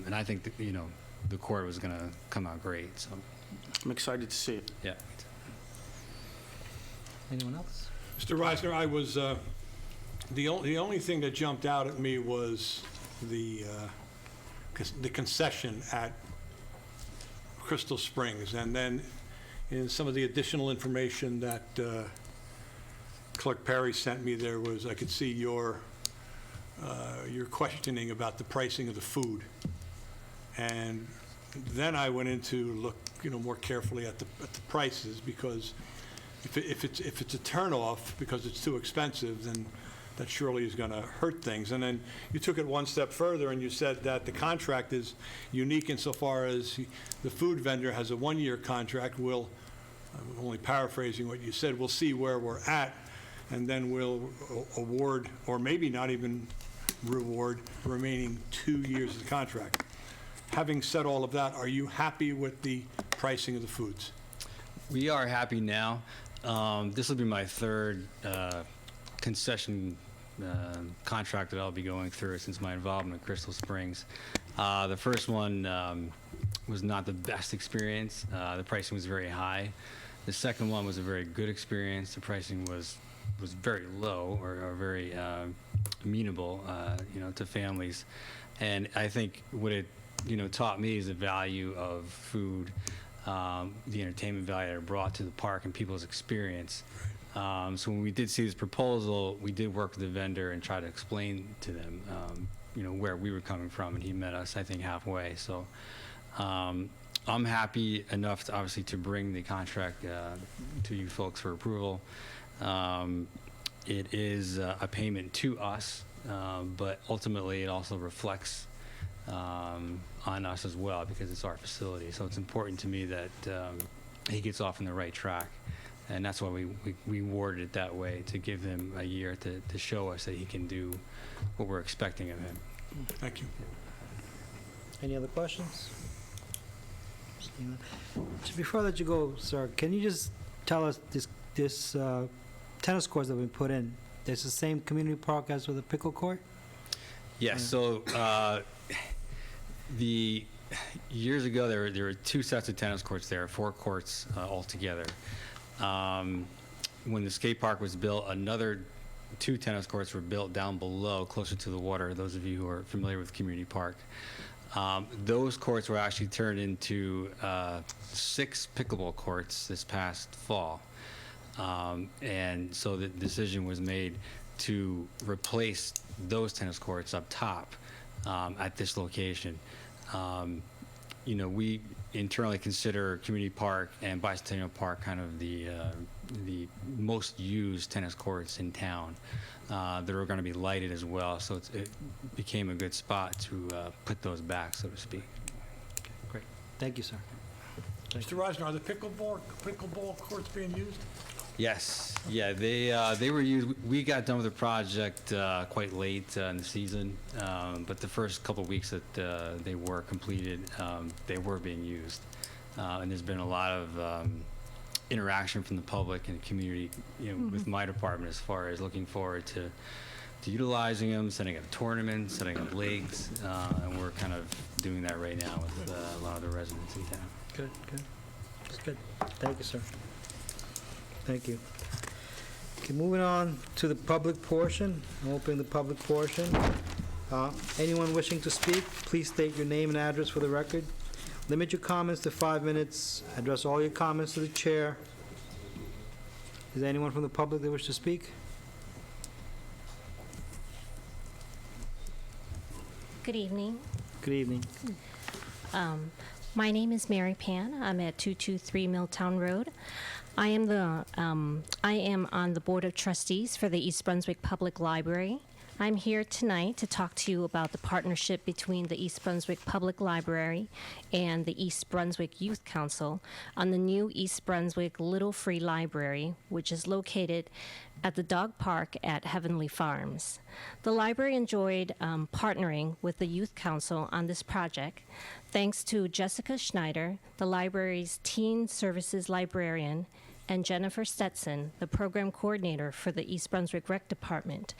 S13: And I think that, you know, the court was going to come out great. So
S9: I'm excited to see it.
S13: Yeah.
S1: Anyone else?
S10: Mr. Reisner, I was, the only thing that jumped out at me was the concession at Crystal Springs, and then in some of the additional information that Clerk Perry sent me, there was, I could see your questioning about the pricing of the food. And then I went in to look, you know, more carefully at the prices, because if it's a turnoff because it's too expensive, then that surely is going to hurt things. And then you took it one step further and you said that the contract is unique insofar as the food vendor has a 1-year contract. I'm only paraphrasing what you said, we'll see where we're at. and then we'll award, or maybe not even reward, the remaining 2 years of the contract. Having said all of that, are you happy with the pricing of the foods?
S13: We are happy now. This will be my third concession contract that I'll be going through since my involvement in Crystal Springs. The first one was not the best experience. The pricing was very high. The second one was a very good experience. The pricing was very low or very amenable, to families. And I think what it, taught me is the value of food, the entertainment value that it brought to the park and people's experience. So when we did see this proposal, we did work with the vendor and try to explain to them, where we were coming from, and he met us, I think, halfway. So I'm happy enough, obviously, to bring the contract to you folks for approval. It is a payment to us, but ultimately it also reflects on us as well because it's our facility. So it's important to me that he gets off on the right track. And that's why we worded it that way, to give him a year to show us that he can do what we're expecting of him.
S10: Thank you.
S1: Any other questions? Just before I let you go, sir, can you just tell us this tennis courts that have been put in, there's the same community park as with the pickle court?
S13: Yes, so the years ago there were 2 sets of tennis courts there, 4 courts altogether. When the skate park was built, another 2 tennis courts were built down below, closer to the water, those of you who are familiar with Community Park. Those courts were actually turned into 6 pickleball courts this past fall. And so the decision was made to replace those tennis courts up top at this location. We internally consider Community Park and Bicentennial Park kind of the most used tennis courts in town. They were going to be lighted as well, so it became a good spot to put those back, so to speak.
S1: Great. Thank you, sir.
S10: Mr. Reisner, are the pickleball courts being used?
S13: Yes, yeah, they were used. We got done with the project quite late in the season, but the first couple of weeks that they were completed, they were being used, and there's been a lot of interaction from the public and the community, with my department as far as looking forward to utilizing them, setting up tournaments, setting up leagues, and we're kind of doing that right now with a lot of the residents in town.
S1: Good. That's good. Thank you, sir. Thank you. Okay, moving on to the public portion. I'm opening the public portion. Anyone wishing to speak, please state your name and address for the record. Limit your comments to 5 minutes. Address all your comments to the chair. Is there anyone from the public that wishes to speak?
S14: Good evening.
S1: Good evening.
S14: My name is Mary Pan. I'm at 223 Milltown Road. I am on the Board of Trustees for the East Brunswick Public Library. I'm here tonight to talk to you about the partnership between the East Brunswick Public Library and the East Brunswick Youth Council on the new East Brunswick Little Free Library, which is located at the dog park at Heavenly Farms. The library enjoyed partnering with the Youth Council on this project thanks to Jessica Schneider, the library's teen services librarian, and Jennifer Stetson, the program coordinator for the East Brunswick Rec Department,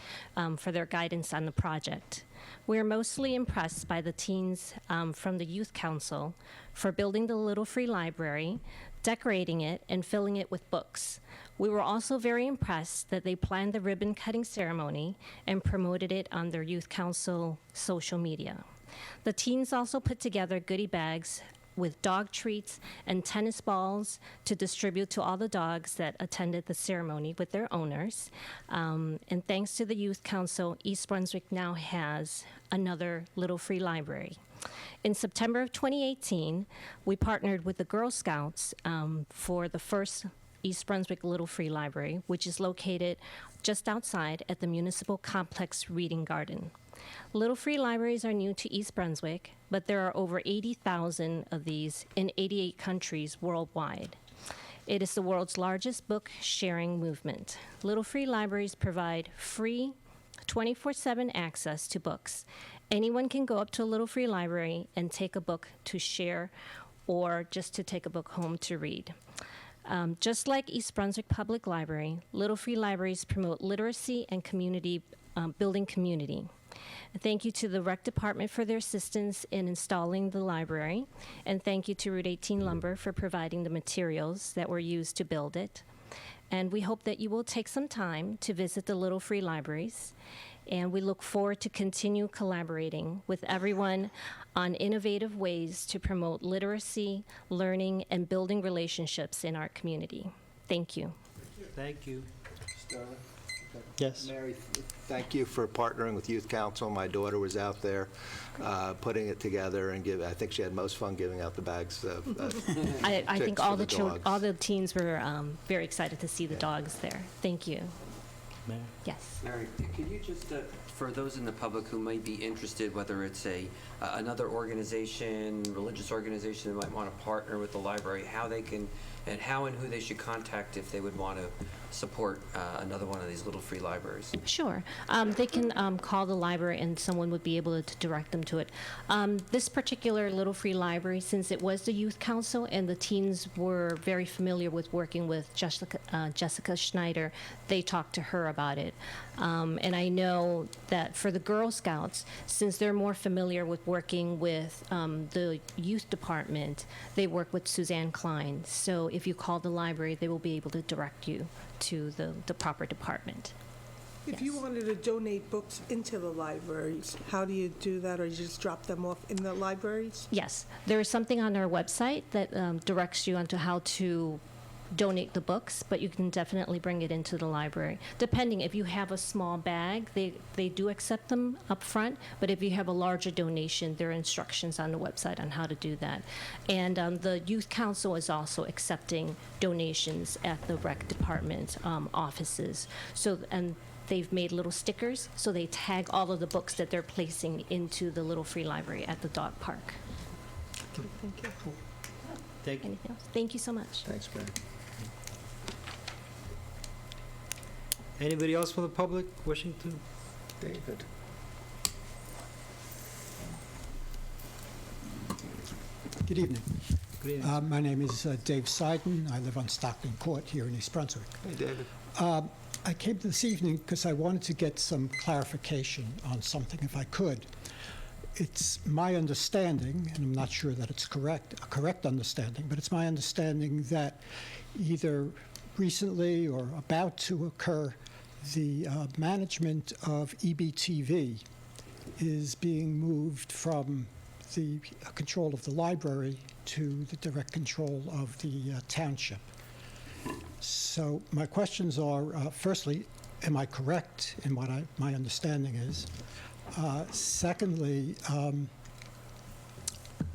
S14: for their guidance on the project. We are mostly impressed by the teens from the Youth Council for building the Little Free Library, decorating it, and filling it with books. We were also very impressed that they planned the ribbon cutting ceremony and promoted it on their Youth Council social media. The teens also put together goodie bags with dog treats and tennis balls to distribute to all the dogs that attended the ceremony with their owners. And thanks to the Youth Council, East Brunswick now has another Little Free Library. In September of 2018, we partnered with the Girl Scouts for the first East Brunswick Little Free Library, which is located just outside at the Municipal Complex Reading Garden. Little Free Libraries are new to East Brunswick, but there are over 80,000 of these in 88 countries worldwide. It is the world's largest book sharing movement. Little Free Libraries provide free 24/7 access to books. Anyone can go up to a Little Free Library and take a book to share or just to take a book home to read. Just like East Brunswick Public Library, Little Free Libraries promote literacy and community, building community. Thank you to the Rec Department for their assistance in installing the library, and thank you to Route 18 Lumber for providing the materials that were used to build it. And we hope that you will take some time to visit the Little Free Libraries, and we look forward to continue collaborating with everyone on innovative ways to promote literacy, learning, and building relationships in our community. Thank you.
S1: Thank you.
S7: Sterling?
S1: Yes.
S7: Mary, thank you for partnering with Youth Council. My daughter was out there putting it together, and I think she had most fun giving out the bags.
S14: I think all the
S7: dogs.
S14: all the teens were very excited to see the dogs there. Thank you.
S1: Mayor?
S14: Yes.
S5: Mary, could you just, for those in the public who might be interested, whether it's another organization, religious organization that might want to partner with the library, how they can, and how and who they should contact if they would want to support another one of these Little Free Libraries?
S14: Sure. They can call the library and someone would be able to direct them to it. This particular Little Free Library, since it was the Youth Council and the teens were very familiar with working with Jessica Schneider, they talked to her about it. And I know that for the Girl Scouts, since they're more familiar with working with the youth department, they work with Suzanne Klein. So if you call the library, they will be able to direct you to the proper department.
S12: If you wanted to donate books into the libraries, how do you do that, or you just drop them off in the libraries?
S14: Yes, there is something on our website that directs you onto how to donate the books, but you can definitely bring it into the library. Depending, if you have a small bag, they do accept them up front, but if you have a larger donation, there are instructions on the website on how to do that. And the Youth Council is also accepting donations at the Rec Department offices. So, and they've made little stickers, so they tag all of the books that they're placing into the Little Free Library at the dog park.
S12: Thank you.
S1: Thank you.
S14: Anything else? Thank you so much.
S7: Thanks, Mary.
S1: Anybody else from the public wishing to?
S7: David?
S15: Good evening.
S1: Good evening.
S15: My name is Dave Seiden. I live on Stockton Court here in East Brunswick.
S7: Hey, David.
S15: I came this evening because I wanted to get some clarification on something, if I could. It's my understanding, and I'm not sure that it's a correct understanding, but it's my understanding that either recently or about to occur, the management of EBTV is being moved from the control of the library to the direct control of the township. So my questions are, firstly, am I correct in what my understanding is? Secondly,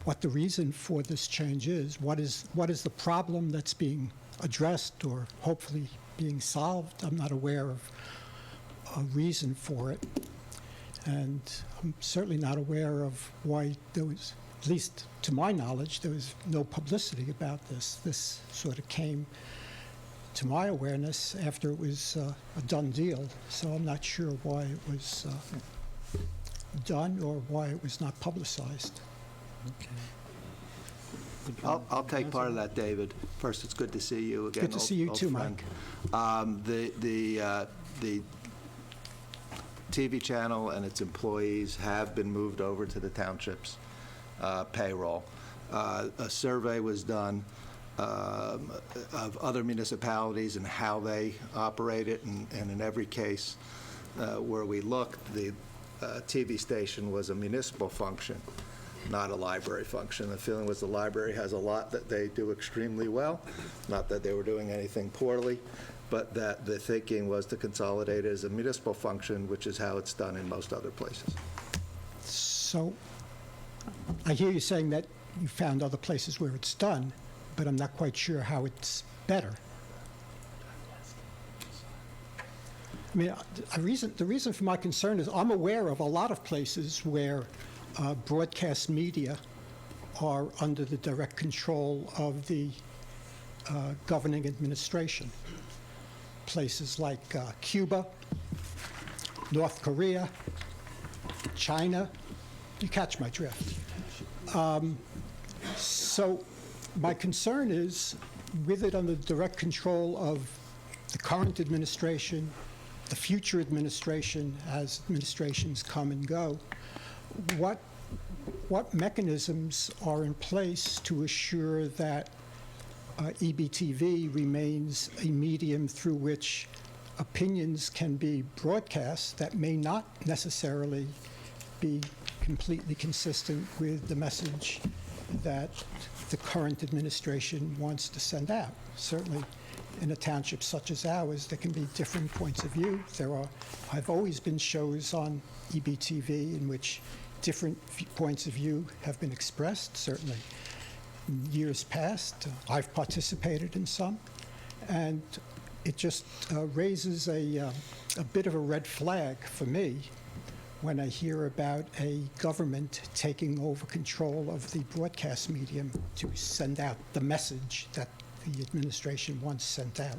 S15: what the reason for this change is? What is the problem that's being addressed or hopefully being solved? I'm not aware of a reason for it. And I'm certainly not aware of why there was, at least to my knowledge, there was no publicity about this. This sort of came to my awareness after it was a done deal. So I'm not sure why it was done or why it was not publicized.
S7: I'll take part of that, David. First, it's good to see you again.
S15: Good to see you
S7: old
S15: too,
S7: friend.
S15: Mike.
S7: The TV channel and its employees have been moved over to the township's payroll. A survey was done of other municipalities and how they operate it, and in every case where we looked, the TV station was a municipal function, not a library function. The feeling was the library has a lot that they do extremely well, not that they were doing anything poorly, but that the thinking was to consolidate it as a municipal function, which is how it's done in most other places.
S15: So I hear you saying that you found other places where it's done, but I'm not quite sure how it's better. I mean, the reason for my concern is I'm aware of a lot of places where broadcast media are under the direct control of the governing administration. Places like Cuba, North Korea, China. You catch my drift. So my concern is, with it under direct control of the current administration, the future administration, as administrations come and go, what mechanisms are in place to assure that EBTV remains a medium through which opinions can be broadcast that may not necessarily be completely consistent with the message that the current administration wants to send out? Certainly, in a township such as ours, there can be different points of view. Have always been shows on EBTV in which different points of view have been expressed, certainly in years past. I've participated in some, and it just raises a bit of a red flag for me when I hear about a government taking over control of the broadcast medium to send out the message that the administration once sent out.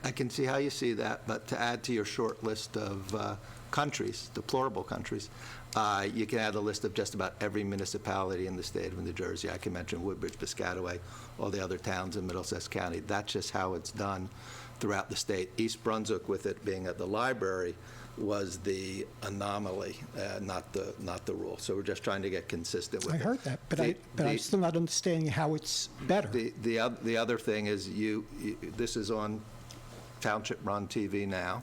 S7: I can see how you see that, but to add to your short list of countries, deplorable countries, you can add a list of just about every municipality in the state of New Jersey. I can mention Woodbridge, Piscataway, all the other towns in Middlesex County. That's just how it's done throughout the state. East Brunswick, with it being at the library, was the anomaly, not the rule. So we're just trying to get consistent with it.
S15: I heard that, but I'm still not understanding how it's better.
S7: The other thing is this is on Township, we're on TV now.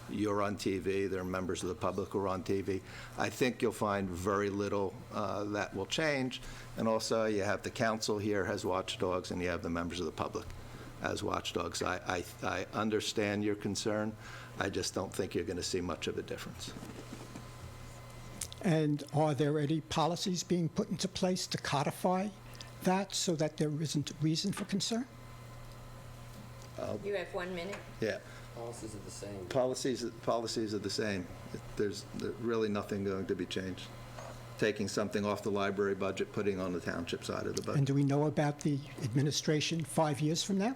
S7: You're on TV. There are members of the public who are on TV. I think you'll find very little that will change. And also, you have the council here has watchdogs, and you have the members of the public as watchdogs. I understand your concern. I just don't think you're going to see much of a difference.
S15: And are there any policies being put into place to codify that so that there isn't reason for concern?
S2: You have 1 minute.
S7: Yeah.
S5: Policies are the same.
S7: Policies are the same. There's really nothing going to be changed. Taking something off the library budget, putting on the township side of the budget.
S15: And do we know about the administration 5 years from now?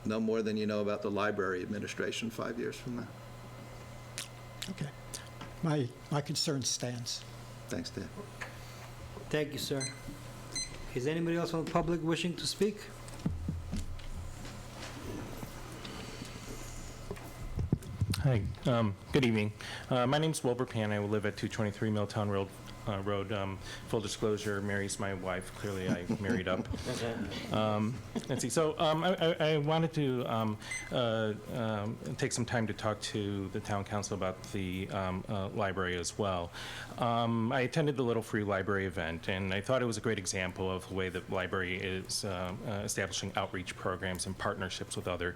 S7: No more than you know about the library administration 5 years from now.
S15: Okay. My concern stands.
S7: Thanks, Dan.
S1: Thank you, sir. Is anybody else from the public wishing to speak?
S16: Hi, good evening. My name's Wilbur Pan. I live at 223 Milltown Road. Full disclosure, Mary's my wife. Clearly, I married up. Let's see. So I wanted to take some time to talk to the town council about the library as well. I attended the Little Free Library event, and I thought it was a great example of the way the library is establishing outreach programs and partnerships with other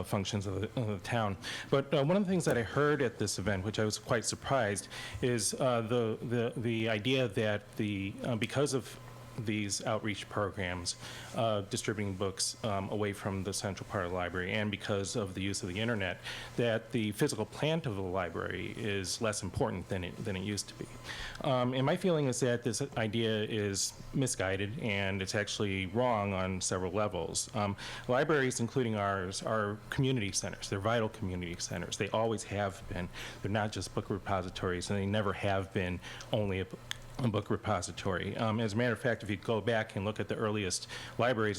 S16: functions of the town. But one of the things that I heard at this event, which I was quite surprised, is the idea that because of these outreach programs, distributing books away from the central part of the library, and because of the use of the internet, that the physical plant of the library is less important than it used to be. And my feeling is that this idea is misguided, and it's actually wrong on several levels. Libraries, including ours, are community centers. They're vital community centers. They always have been. They're not just book repositories, and they never have been only a book repository. As a matter of fact, if you go back and look at the earliest libraries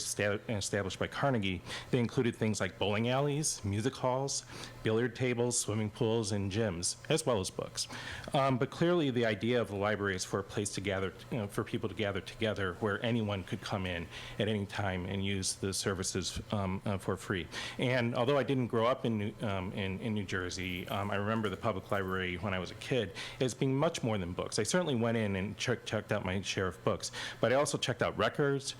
S16: established by Carnegie, they included things like bowling alleys, music halls, billiard tables, swimming pools, and gyms, as well as books. But clearly, the idea of the library is for a place to gather, for people to gather together, where anyone could come in at any time and use the services for free. And although I didn't grow up in New Jersey, I remember the public library when I was a kid as being much more than books. I certainly went in and checked out my share of books, but I also checked out records.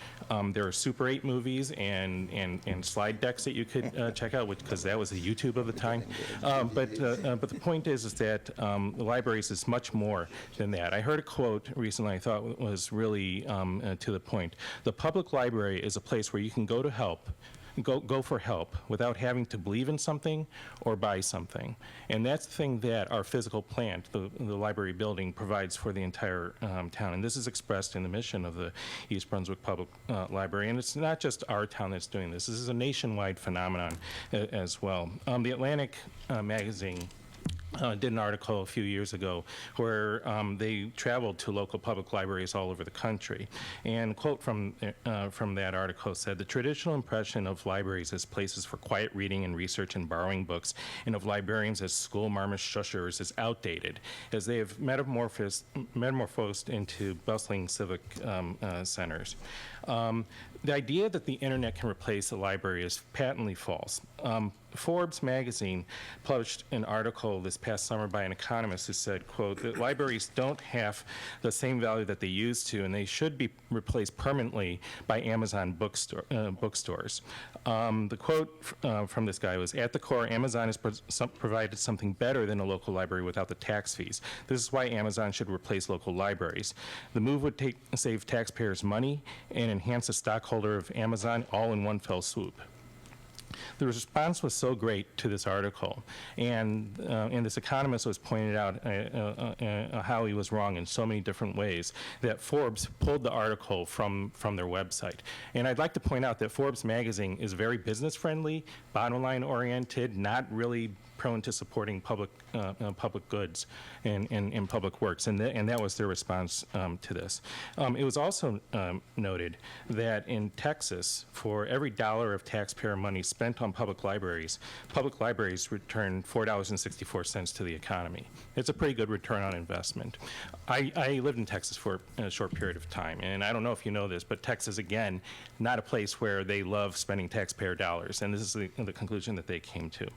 S16: There are Super 8 movies and slide decks that you could check out, because that was the YouTube of the time. But the point is that the libraries is much more than that. I heard a quote recently I thought was really to the point. The public library is a place where you can go to help, go for help without having to believe in something or buy something. And that's the thing that our physical plant, the library building, provides for the entire town. And this is expressed in the mission of the East Brunswick Public Library. And it's not just our town that's doing this. This is a nationwide phenomenon as well. The Atlantic magazine did an article a few years ago where they traveled to local public libraries all over the country. And a quote from that article said, "The traditional impression of libraries as places for quiet reading and research and borrowing books, and of librarians as school-marmish shushers is outdated, as they have metamorphosed into bustling civic centers." The idea that the internet can replace the library is patently false. Forbes magazine published an article this past summer by an economist who said, quote, that libraries don't have the same value that they used to, and they should be replaced permanently by Amazon bookstores. The quote from this guy was, "At the core, Amazon has provided something better than a local library without the tax fees. This is why Amazon should replace local libraries. The move would save taxpayers money and enhance the stockholder of Amazon all in one fell swoop." The response was so great to this article, and this economist was pointed out how he was wrong in so many different ways, that Forbes pulled the article from their website. And I'd like to point out that Forbes magazine is very business-friendly, bottom-line oriented, not really prone to supporting public goods and public works, and that was their response to this. It was also noted that in Texas, for every dollar of taxpayer money spent on public libraries return $4.64 to the economy. It's a pretty good return on investment. I lived in Texas for a short period of time, and I don't know if you know this, but Texas, again, not a place where they love spending taxpayer dollars, and this is the conclusion that they came to.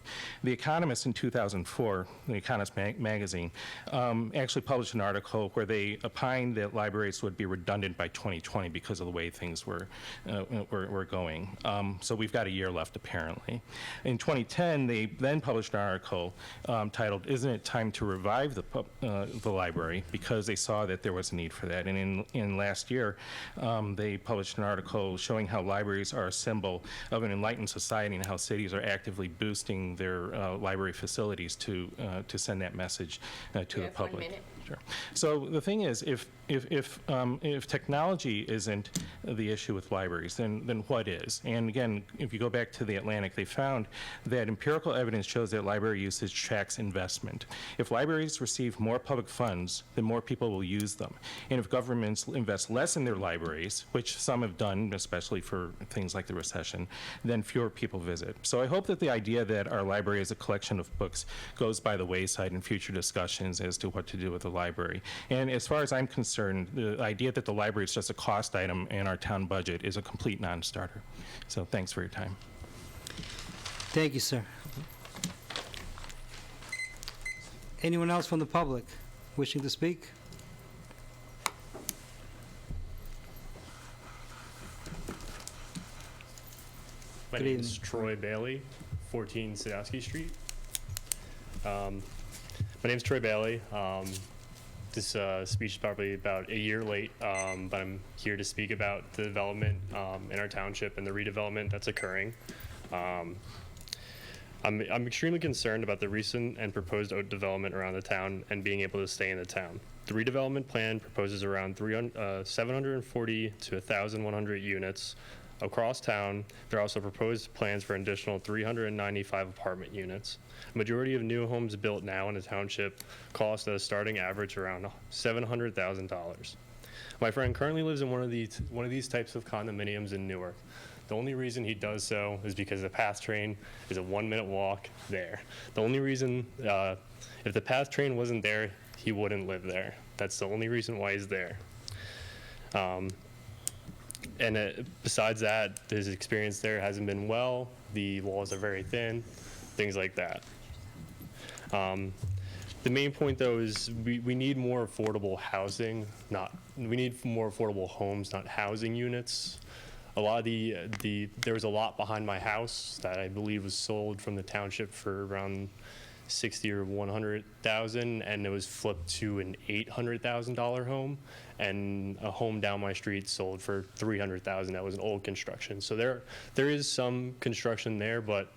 S16: The Economist in 2004, the Economist magazine, actually published an article where they opined that libraries would be redundant by 2020 because of the way things were going. So we've got a year left, apparently. In 2010, they then published an article titled, "Isn't it time to revive the library?" because they saw that there was a need for that. And in last year, they published an article showing how libraries are a symbol of an enlightened society and how cities are actively boosting their library facilities to send that message to the public.
S2: 1 minute.
S16: Sure. So the thing is, if technology isn't the issue with libraries, then what is? And again, if you go back to the Atlantic, they found that empirical evidence shows that library usage tracks investment. If libraries receive more public funds, then more people will use them. And if governments invest less in their libraries, which some have done, especially for things like the recession, then fewer people visit. So I hope that the idea that our library is a collection of books goes by the wayside in future discussions as to what to do with the library. And as far as I'm concerned, the idea that the library is just a cost item in our town budget is a complete non-starter. So thanks for your time.
S1: Thank you, sir. Anyone else from the public wishing to speak?
S17: My
S1: Good
S17: name is
S1: evening.
S17: Troy Bailey, 14 Sadowski Street. My name is Troy Bailey. This speech is probably about a year late, but I'm here to speak about the development in our township and the redevelopment that's occurring. I'm extremely concerned about the recent and proposed development around the town and being able to stay in the town. The redevelopment plan proposes around 740 to 1,100 units across town. There are also proposed plans for an additional 395 apartment units. A majority of new homes built now in the township cost at a starting average around $700,000. My friend currently lives in one of these types of condominiums in Newark. The only reason he does so is because the PATH train is a 1-minute walk there. The only reason, if the PATH train wasn't there, he wouldn't live there. That's the only reason why he's there. Besides that, his experience there hasn't been well. The walls are very thin, things like that. The main point, though, is we need more affordable housing. We need more affordable homes, not housing units. A lot of there was a lot behind my house that I believe was sold from the township for around 60 or 100,000, and it was flipped to an $800,000 home, and a home down my street sold for 300,000. That was an old construction. So there is some construction there, but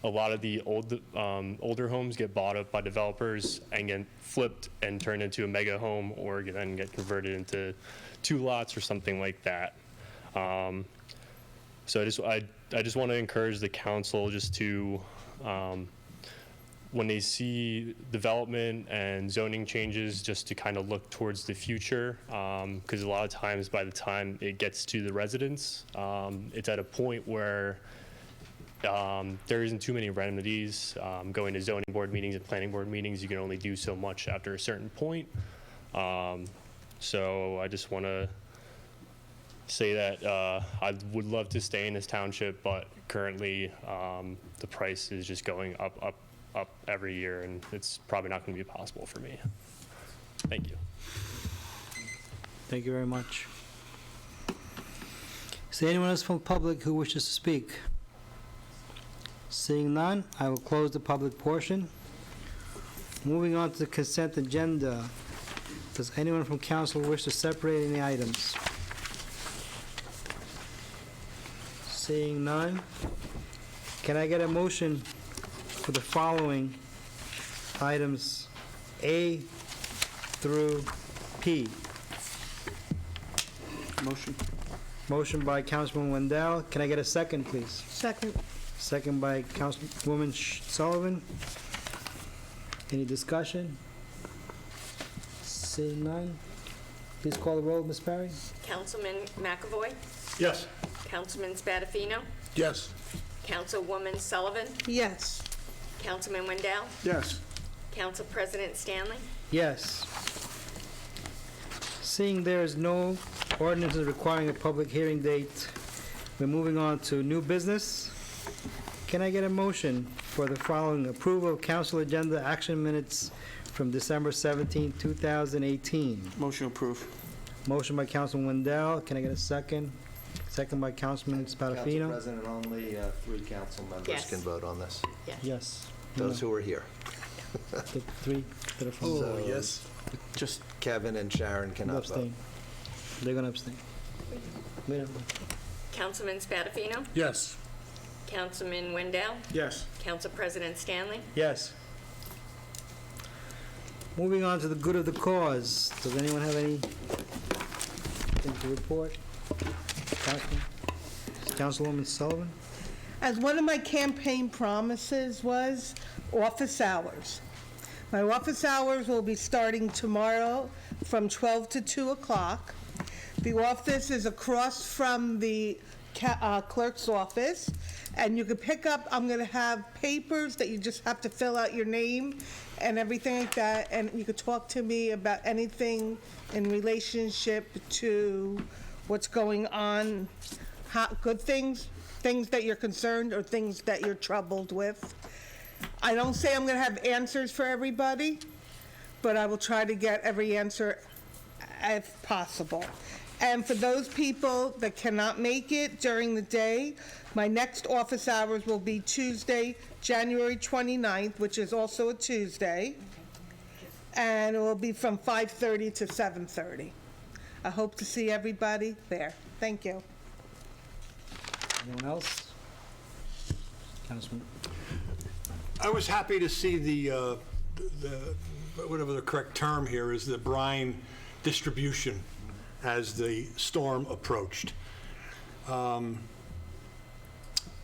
S17: a lot of the older homes get bought up by developers and get flipped and turned into a mega home, or then get converted into 2 lots or something like that. So I just want to encourage the council just to, when they see development and zoning changes, just to kind of look towards the future, because a lot of times by the time it gets to the residents, it's at a point where there isn't too many remedies. Going to zoning board meetings and planning board meetings, you can only do so much after a certain point. So I just want to say that I would love to stay in this township, but currently the price is just going up every year, and it's probably not going to be possible for me. Thank you.
S1: Thank you very much. Is there anyone else from the public who wishes to speak? Seeing none, I will close the public portion. Moving on to the consent agenda. Does anyone from council wish to separate any items? Seeing none, can I get a motion for the following items A through P?
S9: Motion.
S1: Motion by Councilman Wendell. Can I get a second, please?
S12: Second.
S1: Second by Councilwoman Sullivan. Any discussion? Seeing none, please call the roll, Ms. Perry.
S2: Councilman McAvoy.
S3: Yes.
S2: Councilman Spadafino.
S3: Yes.
S2: Councilwoman Sullivan.
S12: Yes.
S2: Councilman Wendell.
S9: Yes.
S2: Council President Stanley.
S1: Yes. Seeing there is no ordinances requiring a public hearing date, we're moving on to new business. Can I get a motion for the following approval of council agenda action minutes from December 17, 2018?
S9: Motion approved.
S1: Motion by Councilman Wendell. Can I get a second? Second by Councilman
S7: Council
S1: Spadafino.
S7: President, only 3 council members
S2: Yes.
S7: can vote on this.
S1: Yes.
S7: Those who are here.
S1: The 3 that are from
S7: So
S9: yes. Just
S7: Kevin and Sharon
S1: will
S7: cannot vote.
S1: abstain. They're going to abstain. Wait a minute.
S2: Councilman Spadafino.
S3: Yes.
S2: Councilman Wendell.
S9: yes.
S2: Council President Stanley.
S1: Yes. Moving on to the good of the cause. Does anyone have anything to report? Councilwoman Sullivan?
S12: As one of my campaign promises was, office hours. My office hours will be starting tomorrow from 12 to 2 o'clock. The office is across from the clerk's office, and you can pick up, I'm going to have papers that you just have to fill out your name and everything like that, and you could talk to me about anything in relationship to what's going on, good things, things that you're concerned, or things that you're troubled with. I don't say I'm going to have answers for everybody, but I will try to get every answer if possible. And for those people that cannot make it during the day, my next office hours will be Tuesday, January 29th, which is also a Tuesday, and it will be from 5:30 to 7:30. I hope to see everybody there. Thank you.
S1: Anyone else? Councilman?
S10: I was happy to see the whatever the correct term here is, the brine distribution as the storm approached.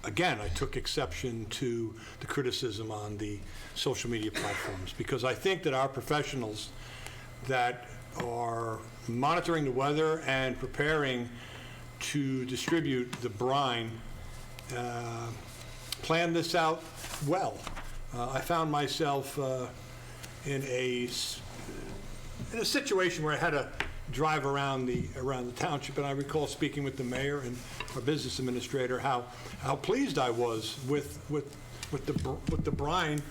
S10: Again, I took exception to the criticism on the social media platforms, because I think that our professionals that are monitoring the weather and preparing to distribute the brine planned this out well. I found myself in a situation where I had to drive around the township, and I recall speaking with the mayor and our business administrator how pleased I was with the brine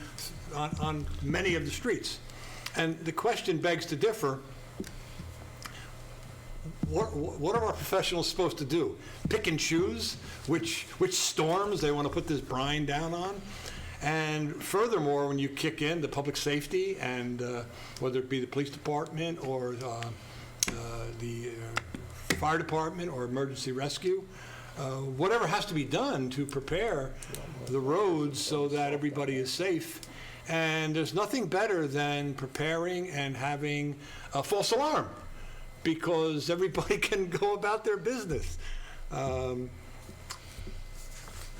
S10: on many of the streets. And the question begs to differ. What are our professionals supposed to do? Pick and choose which storms they want to put this brine down on? And furthermore, when you kick in the public safety, and whether it be the police department or the fire department or emergency rescue, whatever has to be done to prepare the roads so that everybody is safe. And there's nothing better than preparing and having a false alarm, because everybody can go about their business.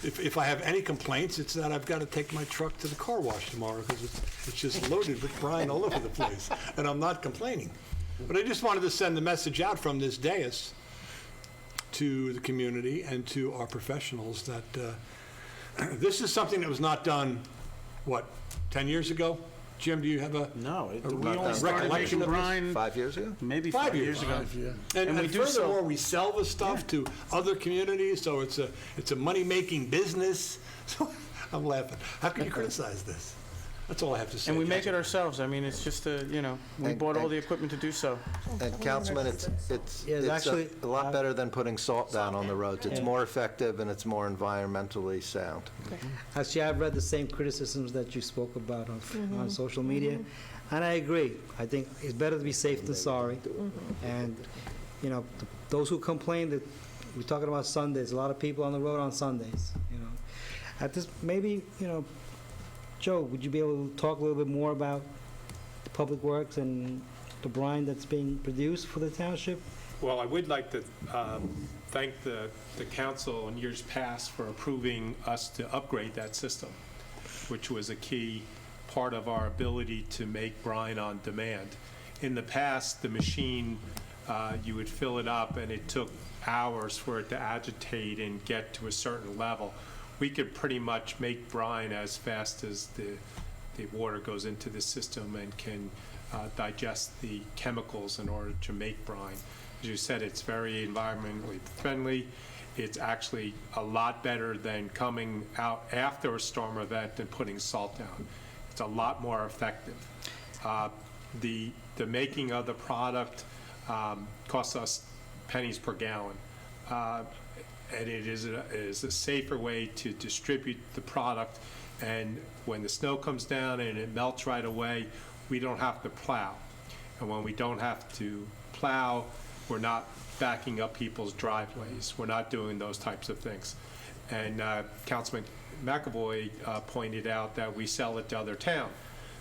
S10: If I have any complaints, it's that I've got to take my truck to the car wash tomorrow because it's just loaded with brine all over the place, and I'm not complaining. But I just wanted to send the message out from this dais to the community and to our professionals that this is something that was not done, 10 years ago? Jim, do you have a
S9: we only started
S10: recollection
S9: making
S10: of this?
S9: brine
S7: 5 years ago?
S9: maybe 5 years ago.
S10: And
S9: we do
S10: furthermore,
S9: so.
S10: we sell the stuff to other communities, so it's a money-making business. So I'm laughing. How can you criticize this? That's all I have to say.
S9: And we make it ourselves. I mean, it's just we bought all the equipment to do so.
S7: And Councilman, it's
S1: actually,
S7: a lot better than putting salt down on the roads. It's more effective and it's more environmentally sound.
S1: Actually, I've read the same criticisms that you spoke about on social media, and I agree. I think it's better to be safe than sorry. And, those who complain that we're talking about Sundays, a lot of people on the road on Sundays, At this, maybe, Joe, would you be able to talk a little bit more about the Public Works and the brine that's being produced for the township?
S8: Well, I would like to thank the council in years past for approving us to upgrade that system, which was a key part of our ability to make brine on demand. In the past, the machine, you would fill it up and it took hours for it to agitate and get to a certain level. We could pretty much make brine as fast as the water goes into the system and can digest the chemicals in order to make brine. As you said, it's very environmentally friendly. It's actually a lot better than coming out after a storm event and putting salt down. It's a lot more effective. The making of the product costs us pennies per gallon. And it is a safer way to distribute the product. And when the snow comes down and it melts right away, we don't have to plow. And when we don't have to plow, we're not backing up people's driveways. We're not doing those types of things. And Councilman McAvoy pointed out that we sell it to other towns.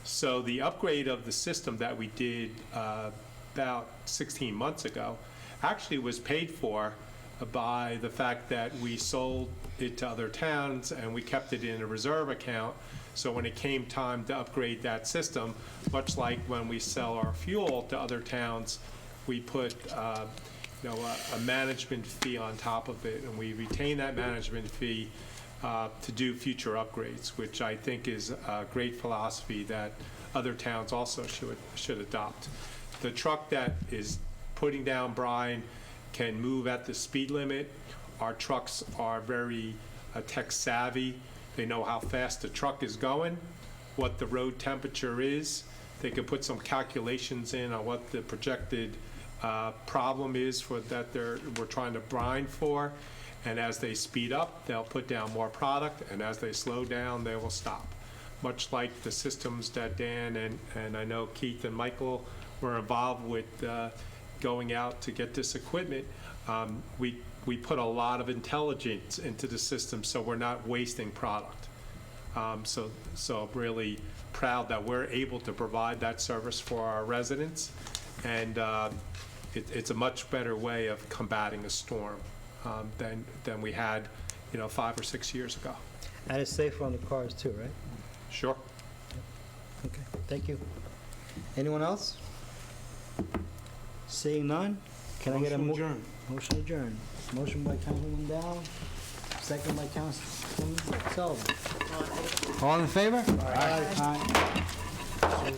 S8: So the upgrade of the system that we did about 16 months ago actually was paid for by the fact that we sold it to other towns and we kept it in a reserve account. So when it came time to upgrade that system, much like when we sell our fuel to other towns, we put a management fee on top of it, and we retain that management fee to do future upgrades, which I think is a great philosophy that other towns also should adopt. The truck that is putting down brine can move at the speed limit. Our trucks are very tech savvy. They know how fast the truck is going, what the road temperature is. They can put some calculations in on what the projected problem is we're trying to brine for. And as they speed up, they'll put down more product, and as they slow down, they will stop. Much like the systems that Dan and I know Keith and Michael were involved with going out to get this equipment, we put a lot of intelligence into the system so we're not wasting product. So I'm really proud that we're able to provide that service for our residents, and it's a much better way of combating a storm than we had 5 or 6 years ago.
S1: And it's safer on the cars too, right?
S8: Sure.
S1: Okay, thank you. Anyone else? Seeing none, can I get a motion to adjourn? Motion by Councilman Dow, second by Councilman Sullivan. All in favor? Aye. Aye.